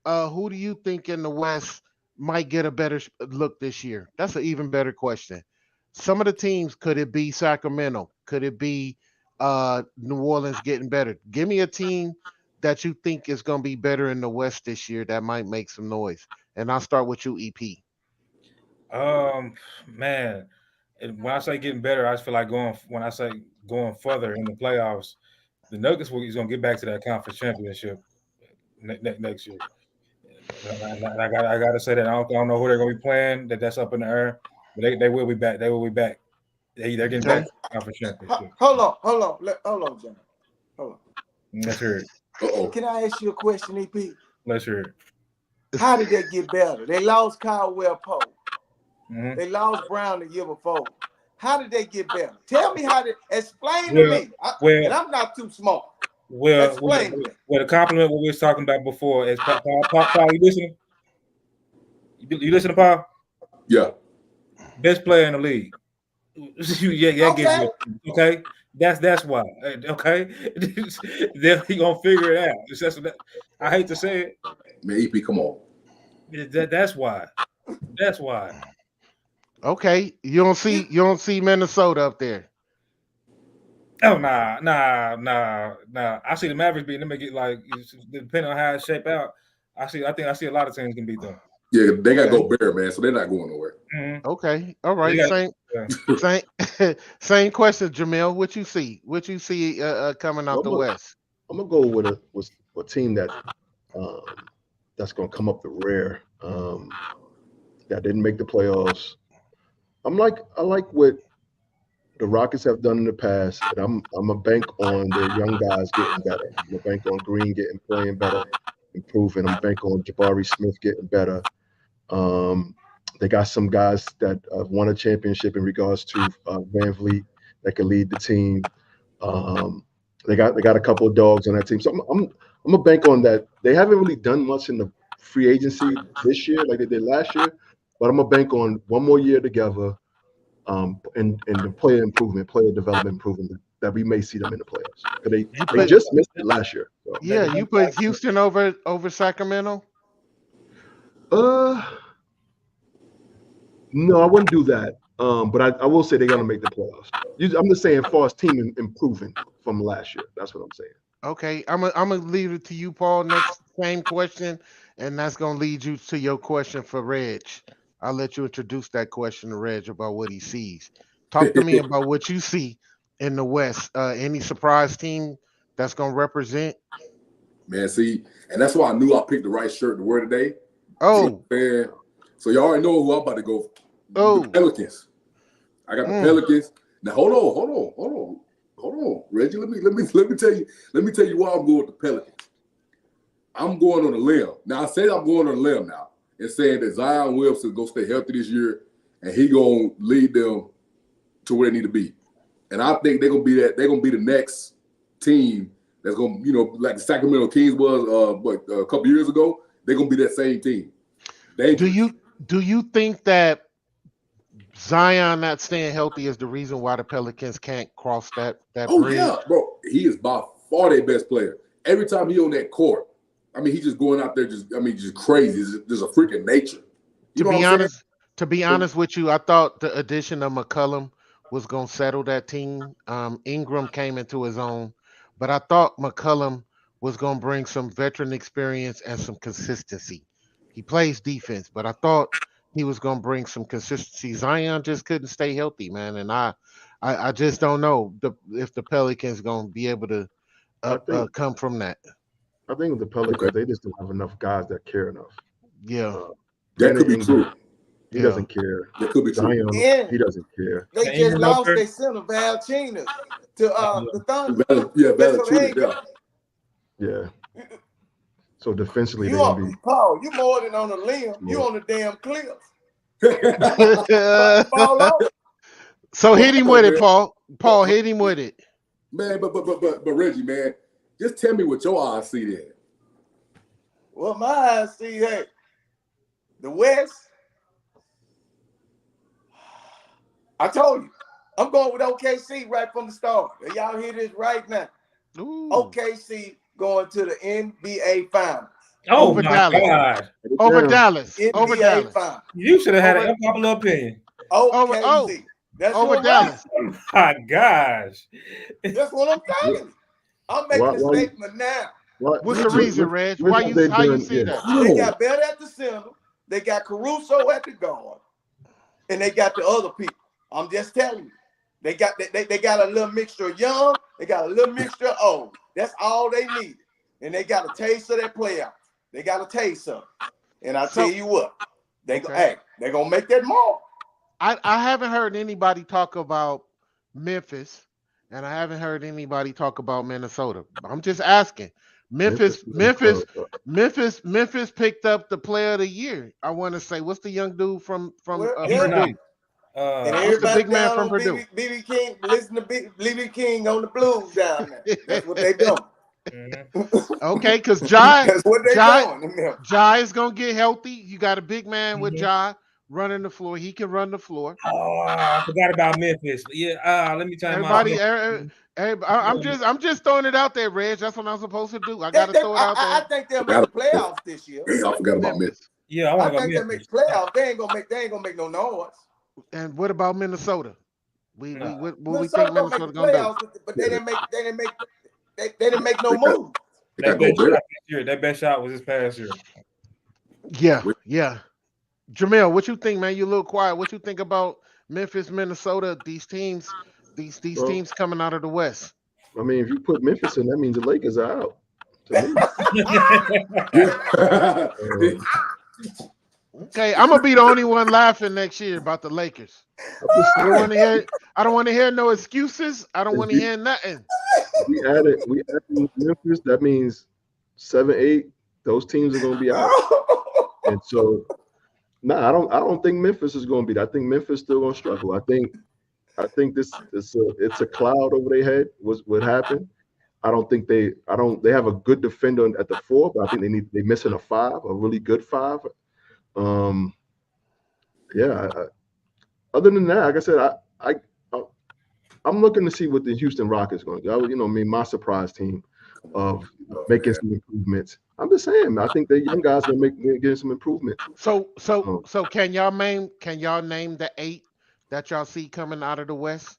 S1: Who do you think in the West might get a better look this year? That's an even better question. Some of the teams, could it be Sacramento? Could it be New Orleans getting better? Give me a team that you think is going to be better in the West this year that might make some noise. And I'll start with you, EP.
S4: Man, when I say getting better, I feel like going further in the playoffs, the Nuggets is going to get back to that conference championship next year. And I gotta say that I don't know who they're gonna be playing. That's up in the air, but they will be back. They will be back. They're getting back to the conference championship.
S3: Hold on, John. Hold on.
S4: Let's hear it.
S3: Can I ask you a question, EP?
S4: Let's hear it.
S3: How did they get better? They lost Caldwell Pope.
S4: Mm-hmm.
S3: They lost Brown the year before. How did they get better? Tell me how to explain to me. And I'm not too smart.
S4: Well, the compliment what we was talking about before is Paul, you listening? You listening, Paul?
S2: Yeah.
S4: Best player in the league. Okay. That's why. Okay. Then he gonna figure it out. I hate to say it.
S2: Man, EP, come on.
S4: That's why. That's why.
S1: Okay. You don't see Minnesota up there.
S4: Oh nah. I see the Mavericks beating them. Get like depending on how it shape out. I think I see a lot of teams can beat them.
S2: Yeah, they got to go Bear, man. So they're not going nowhere.
S4: Mm-hmm.
S1: Okay, all right. Same question, Jamel. What you see? Coming out the West?
S5: I'm gonna go with a team that that's gonna come up the rear. That didn't make the playoffs. I like what the Rockets have done in the past, and I'm a bank on their young guys getting better. I'm a bank on Green playing better, improving. I'm a bank on Jabari Smith getting better. They got some guys that won a championship in regards to Van Vliet that can lead the team. They got a couple of dogs on that team, so I'm a bank on that. They haven't really done much in the free agency this year like they did last year, but I'm a bank on one more year together. And the player development improvement that we may see them in the playoffs. They just missed it last year. So.
S1: Yeah, you put Houston over Sacramento?
S5: No, I wouldn't do that. But I will say they're gonna make the playoffs. I'm just saying, as far as team improving from last year, that's what I'm saying.
S1: Okay, I'm gonna leave it to you, Paul. Next same question, and that's gonna lead you to your question for Reg. I'll let you introduce that question to Reg about what he sees. Talk to me about what you see in the West. Any surprise team that's going to represent?
S2: Man, see, and that's why I knew I picked the right shirt to wear today.
S1: Oh.
S2: Man. So y'all already know who I'm about to go.
S1: Oh.
S2: The Pelicans. I got the Pelicans. Now hold on. Reggie, let me tell you why I'm going with the Pelicans. I'm going on a limb. Now I say I'm going on a limb now and saying that Zion Williamson gonna stay healthy this year and he gonna lead them to where they need to be. And I think they're gonna be that. They're gonna be the next team that's gonna, like the Sacramento Kings was, a couple years ago. They're gonna be that same team.
S1: Do you think that Zion not staying healthy is the reason why the Pelicans can't cross that
S2: Oh
S1: bridge?
S2: yeah, bro. He is by far their best player. Every time he on that court, I mean, he's just going out there, just crazy. There's a freaking nature.
S1: To be honest with you, I thought the addition of McCollum was gonna settle that team. Ingram came into his own, but I thought McCollum was gonna bring some veteran experience and some consistency. He plays defense, but I thought he was gonna bring some consistency. Zion just couldn't stay healthy, man, and I just don't know if the Pelicans gonna be able to come from that.
S5: I think with the Pelicans, they just don't have enough guys that care enough.
S1: Yeah,
S2: That could be true.
S5: He doesn't care.
S2: That could be true.
S5: Zion,
S3: Yeah.
S5: he doesn't care.
S3: They just lost their center, Valchina, to the Thunder.
S2: Valanciunas,
S5: Yeah. So defensively,
S3: You
S5: they're gonna be.
S3: Paul, you more than on a limb. You on the damn cliff.
S2: yeah.
S3: Fall off.
S1: So hit him with it, Paul. Paul, hit him with it.
S2: Man, but Reggie, man, just tell me what your eyes see there.
S3: Well, my eyes see, hey, the West. I told you, I'm going with OKC right from the start. Y'all hear this right now.
S1: Ooh.
S3: OKC going to the NBA Finals.
S4: Oh
S1: Over
S4: my
S1: Dallas.
S4: God!
S1: Over Dallas.
S3: NBA
S1: Over Dallas.
S3: Finals.
S4: You should have had an unpopular opinion.
S3: OKC. That's
S1: Over
S3: what
S1: Dallas.
S4: Oh my gosh!
S3: That's what I'm telling you. I'm making a statement now.
S1: What's the reason, Reg? How you see that?
S3: They got Bell at the center. They got Caruso at the guard, and they got the other people. I'm just telling you. They got a little mixture of young. They got a little mixture of old. That's all they need. And they got a taste of that playoff. They got a taste of it. And I tell you what, they're gonna make that mark.
S1: I haven't heard anybody talk about Memphis, and I haven't heard anybody talk about Minnesota. I'm just asking. Memphis picked up the player of the year. I want to say, what's the young dude from Purdue?
S3: And
S1: What's the
S3: everybody
S1: big man
S3: down
S1: from
S3: on
S1: Purdue?
S3: BB King, listen to BB King on the Blues down there. That's what they doing.
S1: Okay, because Jai
S3: That's what they doing.
S1: Jai is gonna get healthy. You got a big man with Jai running the floor. He can run the floor.
S4: Oh, I forgot about Memphis. Yeah, let me tell you.
S1: I'm just throwing it out there, Reg. That's what I'm supposed to do. I gotta throw it out there.
S3: I think they'll make the playoffs this year.
S2: I forgot about Memphis.
S4: Yeah,
S3: I think they'll make the playoffs. They ain't gonna make no noise.
S1: And what about Minnesota? What we
S3: Minnesota
S1: think Minnesota gonna do?
S3: But they didn't make no move.
S4: That best shot was this past year.
S1: Yeah. Jamel, what you think, man? You a little quiet. What you think about Memphis, Minnesota? These teams coming out of the West.
S5: I mean, if you put Memphis in, that means the Lakers are out.
S1: Okay, I'm gonna be the only one laughing next year about the Lakers. I don't want to hear no excuses. I don't want to hear nothing.
S5: We added Memphis. That means 7, 8. Those teams are gonna be out. And so, I don't think Memphis is gonna be. I think Memphis still gonna struggle. I think it's a cloud over their head. What happened? I don't think they have a good defender at the 4, but I think they're missing a 5, a really good 5. Other than that, like I said, I'm looking to see what the Houston Rockets going to do. My surprise team of making some improvements. I'm just saying, I think the young guys are getting some improvement.
S1: So can y'all name the 8 that y'all see coming out of the West?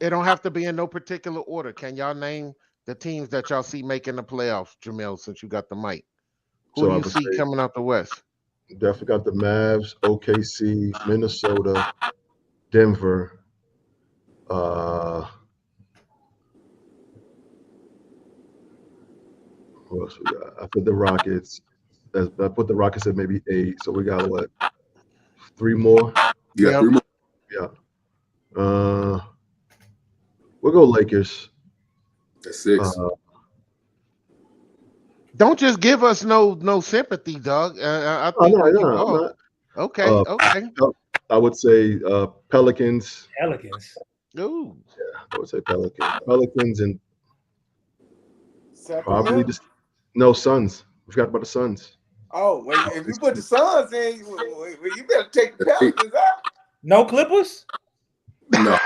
S1: It don't have to be in no particular order. Can y'all name the teams that y'all see making the playoffs, Jamel, since you got the mic? Who do you see coming out the West?
S5: Definitely got the Mavs, OKC, Minnesota, Denver. What else we got? I put the Rockets. I put the Rockets at maybe 8. So we got what? 3 more?
S2: Yeah, 3 more.
S5: Yeah. We'll go Lakers.
S2: That's 6.
S1: Don't just give us no sympathy, dog. I
S5: Oh,
S1: think
S5: no,
S1: we can
S5: no, I'm
S1: all.
S5: not.
S1: Okay, okay.
S5: I would say Pelicans.
S4: Pelicans.
S1: Ooh,
S5: I would say Pelicans, and probably
S3: Sacramento.
S5: just no Suns. We forgot about the Suns.
S3: Oh, well, if you put the Suns in, you better take the Pelicans out.
S4: No Clippers.
S2: No,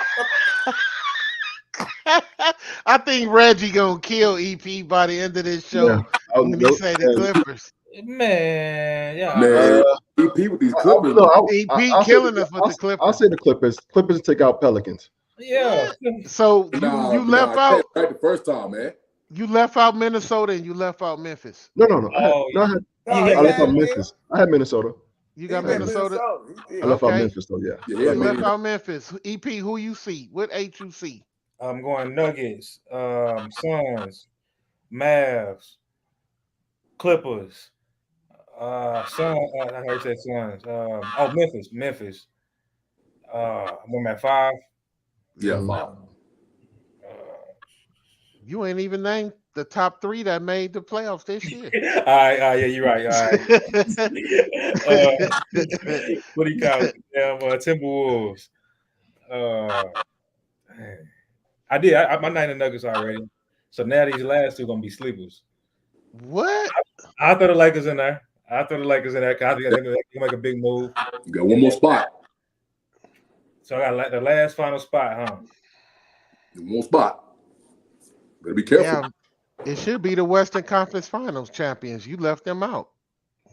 S1: I think Reggie gonna kill EP by the end of this show
S5: Yeah.
S1: when he say the Clippers.
S4: Man, yeah.
S2: man. EP with these Clippers.
S1: EP killing us with the Clippers.
S5: I'll say the Clippers. Clippers take out Pelicans.
S4: Yeah.
S1: So
S2: Nah,
S1: you left
S2: nah,
S1: out
S2: right the first time, man.
S1: you left out Minnesota and you left out Memphis.
S5: No.
S4: Oh,
S5: I
S4: yeah.
S5: left out Memphis. I had Minnesota.
S1: You got
S5: Yeah.
S1: Minnesota.
S5: I left out
S1: Okay.
S5: Memphis though. Yeah.
S2: Yeah,
S1: You
S2: yeah,
S1: left
S2: man.
S1: out Memphis. EP, who you see? What eight you see?
S4: I'm going Nuggets, Suns, Mavs, Clippers, Suns. I heard you say Suns. Memphis. I'm at 5.
S2: Yeah,
S5: Mhm.
S2: Bob.
S1: You ain't even named the top 3 that made the playoffs this year.
S4: All right, yeah, you're right. All right. What do you call it? Damn, Timberwolves. Man. I did. I named the Nuggets already. So now these last two gonna be sleepers.
S1: What?
S4: I throw the Lakers in there. I think they can make a big move.
S2: You got one more spot.
S4: So I got the last final spot, huh?
S2: One more spot. Better be careful.
S1: Yeah, it should be the Western Conference Finals champions. You left them out.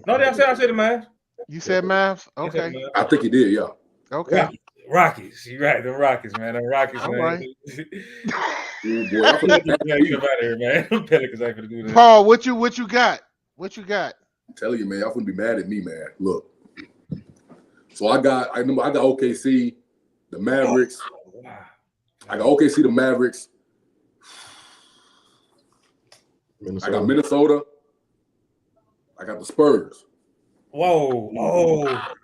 S4: No, I said the Mavs.
S1: You said Mavs?
S4: I said
S1: Okay.
S4: the Mavs.
S2: I think he did, yeah.
S1: Okay.
S4: Rockies. You're right. The Rockies, man. The Rockies,
S1: All
S4: man.
S1: right.
S2: Oh, boy, I forgot.
S4: Yeah, get out of here, man. Pelicans ain't gonna do that.
S1: Paul, what you got? What you got?
S2: I'm telling you, man, y'all gonna be mad at me, man. Look. So I got OKC, the Mavericks.
S4: Wow.
S2: I got OKC, the Mavericks. I got Minnesota. I got the Spurs.
S4: Whoa. Oh.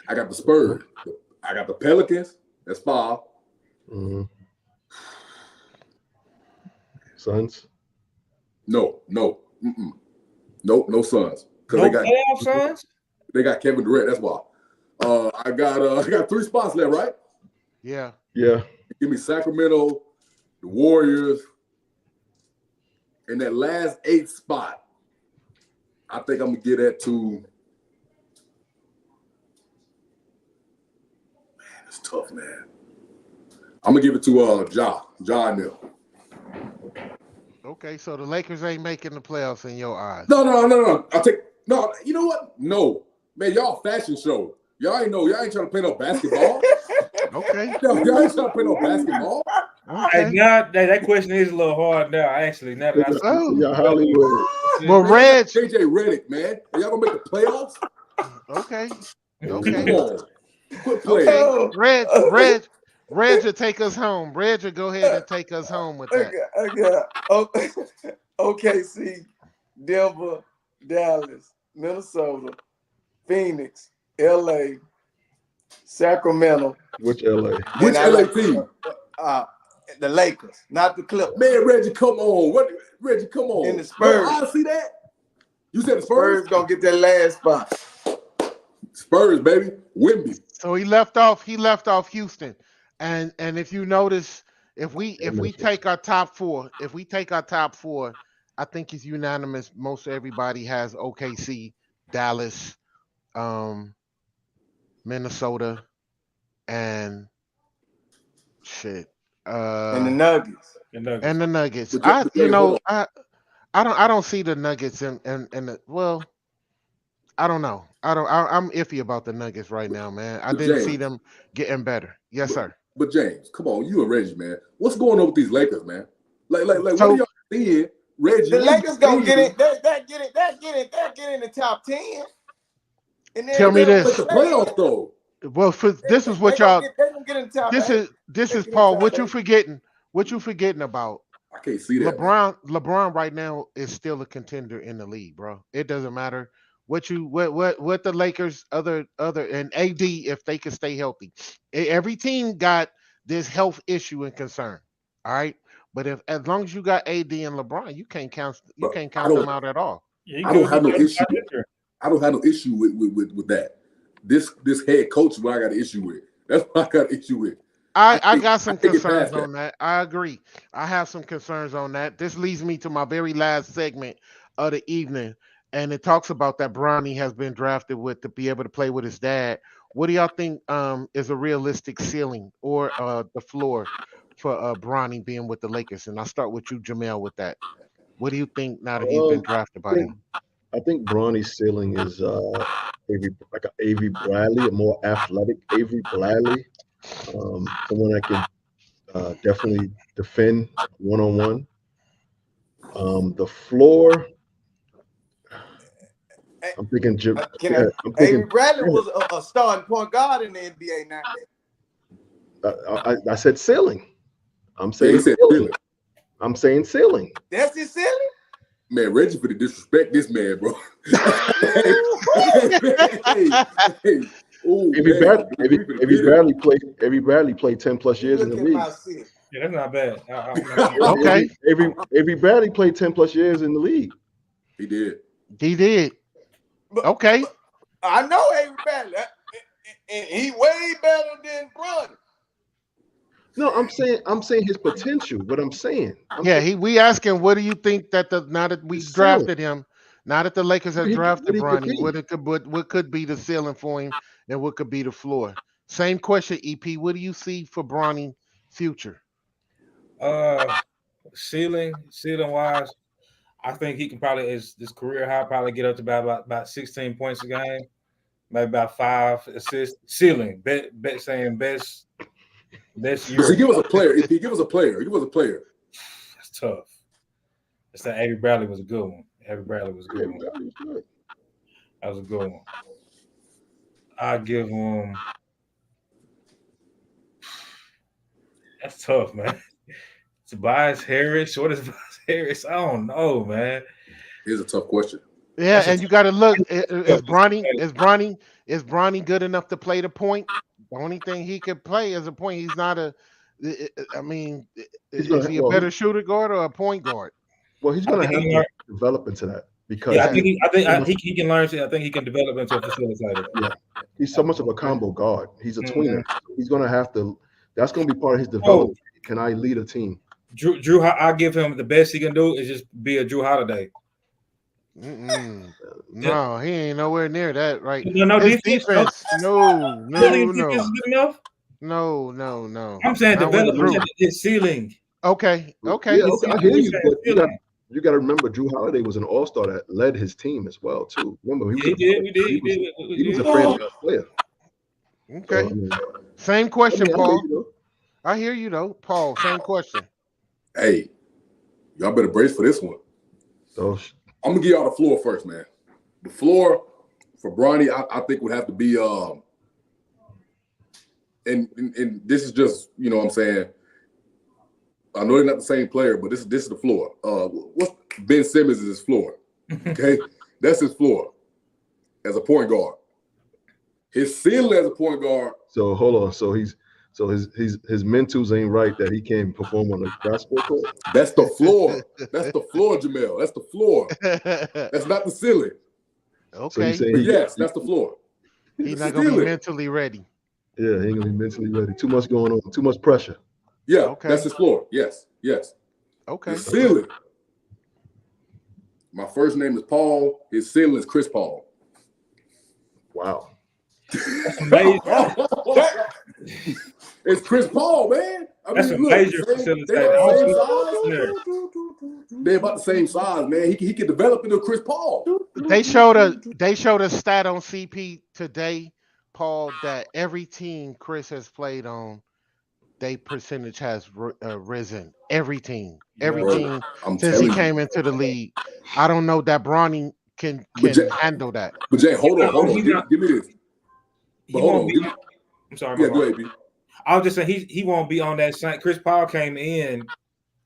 S2: I got the Spurs. I got the Pelicans. That's 5.
S5: Mhm. Suns.
S2: No. Mm-mm. No Suns. Because
S4: No playoff Suns?
S2: they got Kevin Durant. That's why. I got 3 spots left, right?
S1: Yeah.
S5: Yeah.
S2: Give me Sacramento, the Warriors, and that last 8th spot. I think I'm gonna get that to. Man, it's tough, man. I'm gonna give it to Ja and them.
S1: Okay, so the Lakers ain't making the playoffs in your eyes.
S2: No. You know what? No, man, y'all fashion show. Y'all ain't trying to play no basketball.
S1: Okay.
S2: Y'all ain't trying to play no basketball.
S1: Okay.
S4: Hey, now that question is a little hard now. Actually, now that I
S1: Oh.
S5: Yeah, Hollywood.
S1: Well, Reg.
S2: JJ Redick, man. Are y'all gonna make the playoffs?
S1: Okay.
S2: Come
S1: Okay.
S2: on. Quit playing.
S1: Okay. Reg will take us home. Reg will go ahead and take us home with that.
S3: I got OKC, Denver, Dallas, Minnesota, Phoenix, LA, Sacramento.
S5: Which LA?
S2: Which
S3: And I
S2: LA
S3: like-
S2: team?
S3: The Lakers, not the Clippers.
S2: Man, Reggie, come on. Reggie, come on.
S3: And the Spurs.
S2: No, I see that. You said the Spurs?
S3: Spurs gonna get that last spot.
S2: Spurs, baby. Wimby.
S1: So he left off Houston. And if you notice, if we take our top 4, I think it's unanimous. Most everybody has OKC, Dallas, Minnesota, and shit.
S3: And the Nuggets.
S1: And the Nuggets.
S2: But hold
S1: I don't see the Nuggets in the, well, I don't know. I'm iffy about the Nuggets right now, man. I
S2: But
S1: didn't
S2: James-
S1: see them getting better. Yes, sir.
S2: But James, come on. You and Reggie, man. What's going on with these Lakers, man? Like
S1: So-
S2: what are y'all seeing? Reggie.
S3: The
S2: what
S3: Lakers
S2: you
S3: gonna get
S2: seeing?
S3: it. That get in the top 10. And then
S1: Tell me
S3: they'll
S1: this.
S2: But the playoffs, though.
S1: Well, this is what
S3: they
S1: y'all.
S3: gonna get in the top
S1: This
S3: 8.
S1: is
S3: They
S1: Paul.
S3: get
S1: What you
S3: inside.
S1: forgetting? What you forgetting about?
S2: I can't see that.
S1: LeBron right now is still a contender in the league, bro. It doesn't matter what the Lakers other and AD, if they can stay healthy. Every team got this health issue and concern. All right. But if as long as you got AD and LeBron, you can't count
S2: But I
S1: them
S2: don't-
S1: out at all.
S4: Yeah,
S2: I don't have no issue. I don't have no issue with that. This head coach is what I got an issue with. That's what I got an issue with.
S1: I got some
S2: think it
S1: concerns
S2: passed
S1: on that. I agree. I have some concerns on that. This leads me to my very last segment of the evening, and it talks about that Bronny has been drafted with to be able to play with his dad. What do y'all think is a realistic ceiling or the floor for Bronny being with the Lakers? And I'll start with you, Jamel, with that. What do you think now that he's been drafted by them?
S5: I think Bronny's ceiling is like a Avery Bradley, a more athletic Avery Bradley, someone that can definitely defend one-on-one. The floor, I'm thinking Jim.
S3: Avery Bradley was a starting point guard in the NBA now.
S5: I said ceiling. I'm
S2: He
S5: saying
S2: said
S5: ceiling.
S2: ceiling.
S5: I'm saying ceiling.
S3: That's his ceiling?
S2: Man, Reggie for the disrespect this man, bro. hey. Ooh,
S5: Avery Bradley played 10 plus years in the
S3: Look at
S5: league.
S3: my ceiling.
S4: Yeah, that's not bad.
S1: Okay.
S5: Avery Bradley played 10 plus years in the league.
S2: He did.
S1: He did.
S3: But-
S1: Okay.
S3: I know Avery Bradley, and he way better than Bronny.
S5: No, I'm saying his potential. What I'm saying.
S1: We asking what do you think that now that we
S5: The ceiling.
S1: drafted him, now that the Lakers have
S5: What he-
S1: drafted
S5: what he could
S1: Bronny, what could be the ceiling for him and what could be the floor? Same question, EP. What do you see for Bronny future?
S4: Ceiling wise, I think he can probably his career high probably get up to about 16 points a game, maybe about 5 assists. Ceiling, bet saying best year.
S2: If he give us a player,
S4: That's tough. It's that Avery Bradley was a good one. Avery Bradley was a good one. That was a good one. I give him. That's tough, man. Tobias Harris. What is Tobias Harris? I don't know, man.
S2: Here's a tough question.
S1: Yeah, and you got to look. Is Bronny good enough to play the point? The only thing he could play is a point. He's not a. I mean, is he a better shooter guard or a point guard?
S5: Well, he's going to have to develop into that because
S4: I think he can learn. I think he can develop into a facilitator.
S5: Yeah, he's so much of a combo guard. He's a tweener. He's going to have to. That's going to be part of his development. Can I lead a team?
S4: Drew, I give him the best he can do is just be a Drew Holiday.
S1: No, he ain't nowhere near that. Right?
S4: No
S1: His defense. No.
S4: Defense is good enough.
S1: No.
S4: I'm saying
S1: Not with
S4: develop
S1: Drew.
S4: his ceiling.
S1: Okay.
S5: Yeah, okay, I hear you. But you got to remember, Drew Holiday was an all-star that led his team as well too. Remember, he was a franchise player.
S1: Okay.
S5: So,
S1: Same question,
S5: I
S1: Paul. I hear you though, Paul. Same question.
S2: Hey, y'all better brace for this one.
S5: So
S2: I'm gonna give y'all the floor first, man. The floor for Bronny, I think would have to be and this is just, you know what I'm saying. I know they're not the same player, but this is the floor. What's Ben Simmons is his floor. Okay, that's his floor as a point guard. His ceiling as a point guard.
S5: So hold on. So his mentals ain't right that he can't perform on the basketball court.
S2: That's the floor. That's the floor, Jamel. That's the floor. That's not the ceiling.
S1: Okay.
S5: So
S2: But yes, that's the floor.
S1: He's not gonna be mentally ready.
S5: Yeah, he ain't gonna be mentally ready. Too much going on. Too much pressure.
S2: Yeah,
S1: Okay.
S2: that's his floor. Yes.
S1: Okay.
S2: His ceiling. My first name is Paul. His ceiling is Chris Paul.
S5: Wow.
S2: It's Chris Paul, man.
S4: That's a major facilitator.
S2: They're about the same size, man. He can develop into Chris Paul.
S1: They showed a stat on CP today, Paul, that every team Chris has played on, their percentage has risen. Every team since he came into the league. I don't know that Bronny can handle that.
S2: But Jay, hold on. Give me this. But hold on.
S4: I'm sorry.
S2: Yeah, go ahead, B.
S4: I was just saying he won't be on that same. Chris Paul came in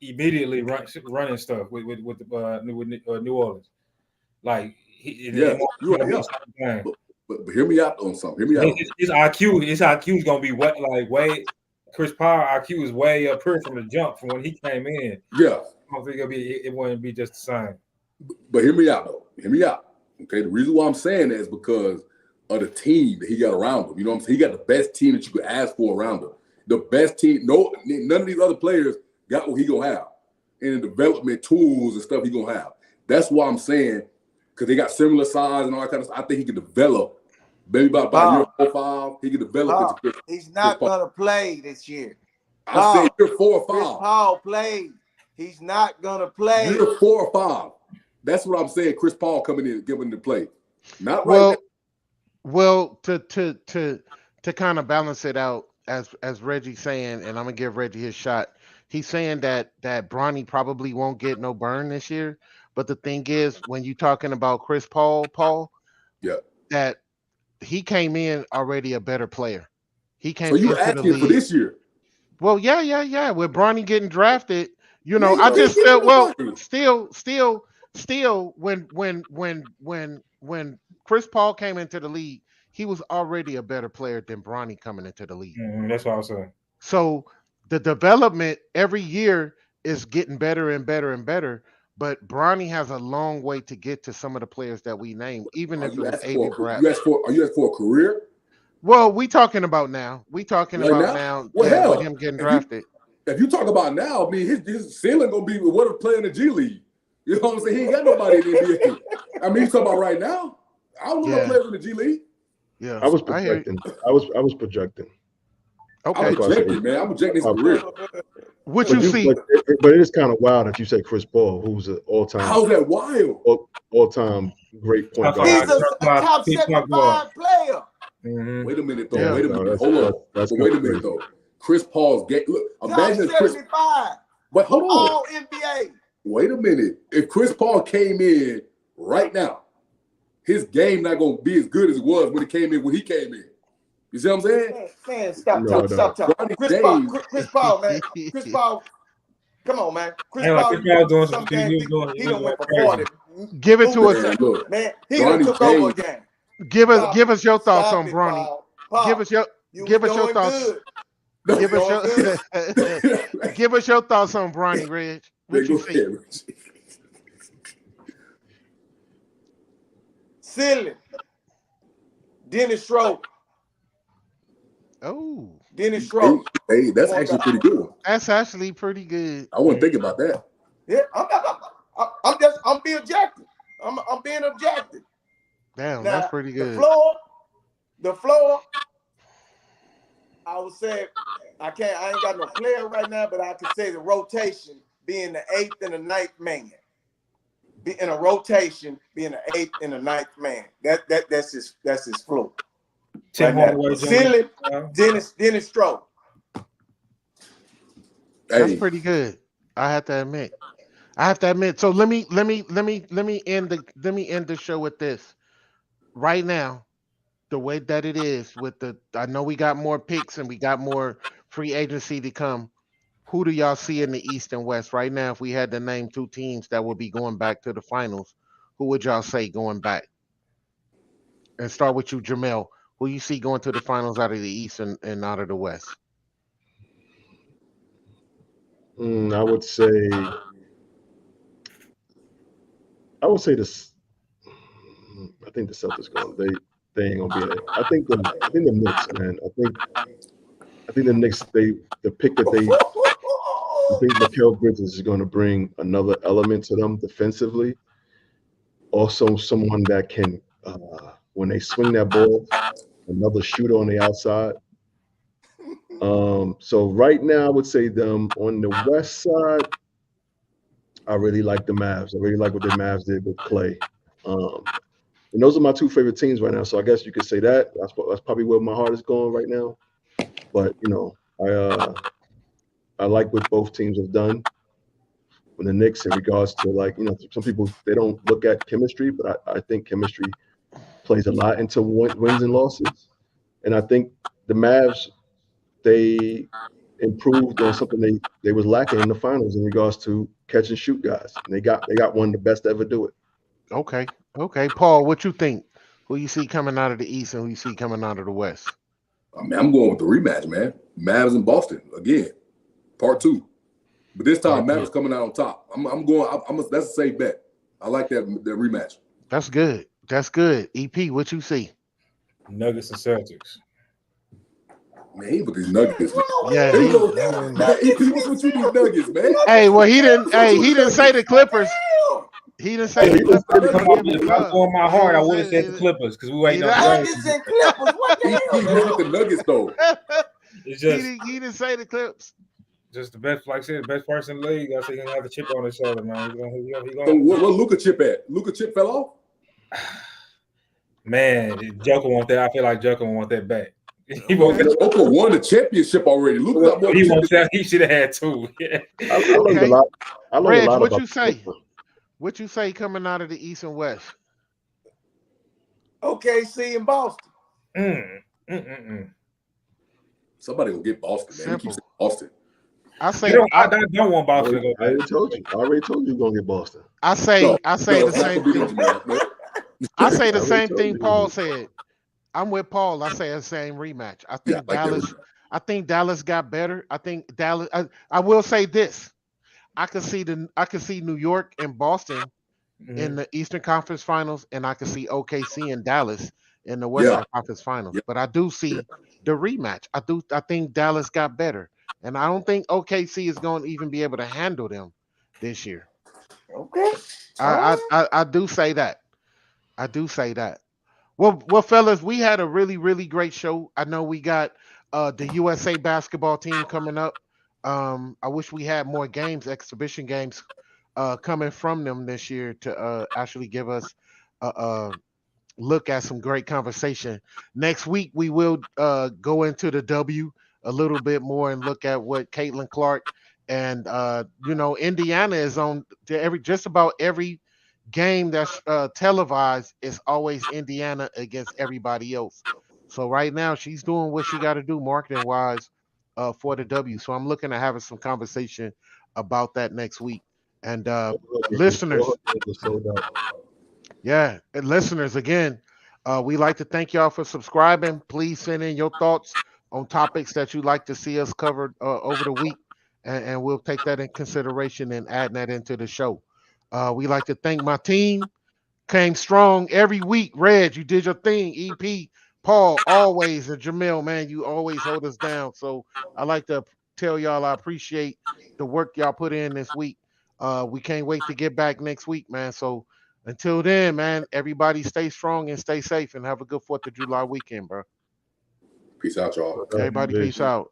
S4: immediately running stuff with New Orleans. Like
S2: But hear me out on something. Hear me out.
S4: His IQ is gonna be way Chris Paul IQ is way up here from the jump from when he came in.
S2: Yeah.
S4: I don't think it wouldn't be just the same.
S2: But hear me out, though. Hear me out. Okay, the reason why I'm saying that is because of the team that he got around him. You know what I'm saying? He got the best team that you could ask for around him. The best team. None of these other players got what he gonna have. And the development tools and stuff he gonna have. That's why I'm saying, because they got similar size and all that kind of stuff. I think he can develop. Maybe by year 4 or 5, he can develop.
S3: He's not gonna play this year.
S2: I said year 4 or 5.
S3: Chris Paul played. He's not gonna play.
S2: Year 4 or 5. That's what I'm saying. Chris Paul coming in and giving the play. Not right
S1: Well,
S2: now.
S1: well, to kind of balance it out, as Reggie's saying, and I'm gonna give Reggie his shot. He's saying that Bronny probably won't get no burn this year. But the thing is, when you're talking about Chris Paul,
S2: Yeah.
S1: that he came in already a better player. He came
S2: So you
S1: into the
S2: asking for
S1: league.
S2: this year?
S1: Well, yeah. With Bronny getting drafted, you know,
S2: Yeah,
S1: I just
S2: yeah,
S1: felt well.
S2: yeah.
S1: Still, when Chris Paul came into the league, he was already a better player than Bronny coming into the league.
S4: That's what I was saying.
S1: So the development every year is getting better and better and better. But Bronny has a long way to get to some of the players that we named, even if it was A.B. Bradley.
S2: Are you asking for a career?
S1: Well, we talking about now. We talking
S2: Right
S1: about
S2: now?
S1: now,
S2: Well,
S1: yeah,
S2: hell,
S1: with him getting drafted.
S2: If you talk about now, I mean, his ceiling gonna be what a player in the G League. You know what I'm saying? He ain't got nobody in the NBA. I mean, you talking about right now? I don't know no players in the G League.
S1: Yeah,
S5: I was projecting. I was projecting.
S1: Okay,
S2: I'm projecting, man. I'm projecting his career.
S1: what
S5: But
S1: you see?
S5: but it is kind of wild that you say Chris Paul, who's an all-time
S2: How's that wild?
S5: all-time great point guard.
S3: He's a top 75 player.
S4: Mm-hmm.
S2: Wait a minute, though.
S1: Yeah.
S2: Wait a minute. Hold on. But wait a minute, though. Chris Paul's game. Look,
S3: Top
S2: imagine if Chris.
S3: 75.
S2: But hold on.
S3: All NBA.
S2: Wait a minute. If Chris Paul came in right now, his game not gonna be as good as it was when he came in. You see what I'm saying?
S3: Man, stop
S5: No,
S3: talking. Stop talking.
S2: Ronnie
S3: Chris
S2: James.
S3: Paul, man. Chris Paul. Come on, man. Chris
S4: Hey, like,
S3: Paul.
S4: Chris Paul doing
S3: some
S4: something
S3: games,
S4: he was doing.
S3: he
S4: He
S3: done
S4: was
S3: went for
S4: crazy.
S3: 40.
S1: Give it to
S2: Man,
S1: us.
S2: look,
S3: Man, he done
S2: Ronnie
S3: took over a
S2: James.
S3: game.
S1: Give
S3: Stop.
S1: us your thoughts
S3: Stop
S1: on
S3: it,
S1: Bronny.
S3: Paul.
S1: Give us your
S3: You
S1: give
S3: was
S1: us your
S3: doing
S1: thoughts.
S3: good.
S1: Give us
S3: Doing
S1: your give us your thoughts on Bronny, Reg. What
S2: Go
S1: you see?
S2: ahead.
S3: Silly. Dennis Schroeder.
S1: Oh,
S3: Dennis Schroeder.
S2: Hey, that's actually pretty good.
S1: that's actually pretty good.
S2: I wasn't thinking about that.
S3: Yeah, I'm being objective. I'm being objective.
S1: Damn,
S3: Now,
S1: that's pretty good.
S3: The floor. I would say I ain't got no player right now, but I could say the rotation being the 8th and the 9th man. Be in a rotation, being the 8th and the 9th man. That's his floor.
S4: Tim
S3: Right
S4: Hardaway
S3: now.
S4: Jr.
S3: Ceiling, Dennis Schroeder.
S1: That's
S2: Hey,
S1: pretty good. I have to admit. So let me end the show with this. Right now, the way that it is with I know we got more picks and we got more free agency to come. Who do y'all see in the East and West right now? If we had to name 2 teams that would be going back to the finals, who would y'all say going back? And start with you, Jamel. Who you see going to the finals out of the East and out of the West?
S5: I would say this. I think the Celtics going. They ain't gonna be there. I think the Knicks, man. I think the Knicks. The pick that they. I think Mikal Bridges is going to bring another element to them defensively. Also, someone that can, when they swing that ball, another shooter on the outside. So right now, I would say them on the West side. I really like the Mavs. I really like what the Mavs did with Clay. And those are my 2 favorite teams right now. So I guess you could say that. That's probably where my heart is going right now. But I like what both teams have done. When the Knicks, in regards to some people they don't look at chemistry, but I think chemistry plays a lot into wins and losses. And I think the Mavs, they improved on something they was lacking in the finals in regards to catch and shoot guys. And they got one of the best to ever do it.
S1: Okay, Paul, what you think? Who you see coming out of the East and who you see coming out of the West?
S2: I mean, I'm going with the rematch, man. Mavs in Boston again, part 2. But this time, Mavs coming out on top. I'm going. That's a safe bet. I like that rematch.
S1: That's good. That's good. EP, what you see?
S4: Nuggets and Celtics.
S2: Man, he put these Nuggets.
S1: Yeah.
S2: There you go. EP, what's with you these Nuggets, man?
S1: Hey, well, he didn't say the Clippers. He didn't say the Clippers.
S4: If I'm going my heart, I would have said the Clippers because we waiting on
S3: Nuggets and Clippers. What the
S2: He
S3: hell?
S2: with the Nuggets though.
S4: It's just
S1: He didn't say the Clips.
S4: just the best, like I said, the best person in the league. I think he have a chip on his shoulder, man. He
S2: So
S4: gonna
S2: where Luka chip at? Luka chip fell off?
S4: man, Joker want that. I feel like Joker want that back. He
S2: Luka won the championship already. Luka got more.
S4: He should have had 2. Yeah.
S5: I learned a lot. I learned
S1: Reg,
S5: a lot
S1: what
S5: about
S1: you say? What you say coming out of the East and West?
S3: OKC and Boston.
S2: Somebody will get Boston, man. He keeps saying Boston.
S1: I say
S4: I don't want Boston to go
S5: I
S4: back.
S5: already told you you're gonna get Boston.
S1: I say the same
S2: thing.
S1: thing. I say the
S5: I
S1: same
S5: told
S1: thing
S5: you.
S1: Paul said. I'm with Paul. I say the same rematch. I think Dallas. I think Dallas got better. I think Dallas. I will say this. I can see New York and Boston in the Eastern Conference Finals, and I can see OKC and Dallas in the Western Conference Finals.
S2: Yeah.
S1: But I do see the rematch. I think Dallas got better, and I don't think OKC is going to even be able to handle them this year.
S3: Okay.
S1: I do say that. I do say that. Well, fellas, we had a really, really great show. I know we got the USA basketball team coming up. I wish we had more games, exhibition games, coming from them this year to actually give us a look at some great conversation. Next week, we will go into the W a little bit more and look at what Caitlin Clark and Indiana is on to just about every game that's televised is always Indiana against everybody else. So right now she's doing what she got to do marketing wise for the W. So I'm looking at having some conversation about that next week. And listeners, and listeners again, we like to thank y'all for subscribing. Please send in your thoughts on topics that you'd like to see us covered over the week, and we'll take that in consideration and add that into the show. We like to thank my team. Came strong every week. Reg, you did your thing. EP, Paul, always, and Jamil, man, you always hold us down. So I like to tell y'all I appreciate the work y'all put in this week. We can't wait to get back next week, man. So until then, man, everybody stay strong and stay safe and have a good 4th of July weekend, bro.
S2: Peace out, y'all.
S1: Everybody, peace out.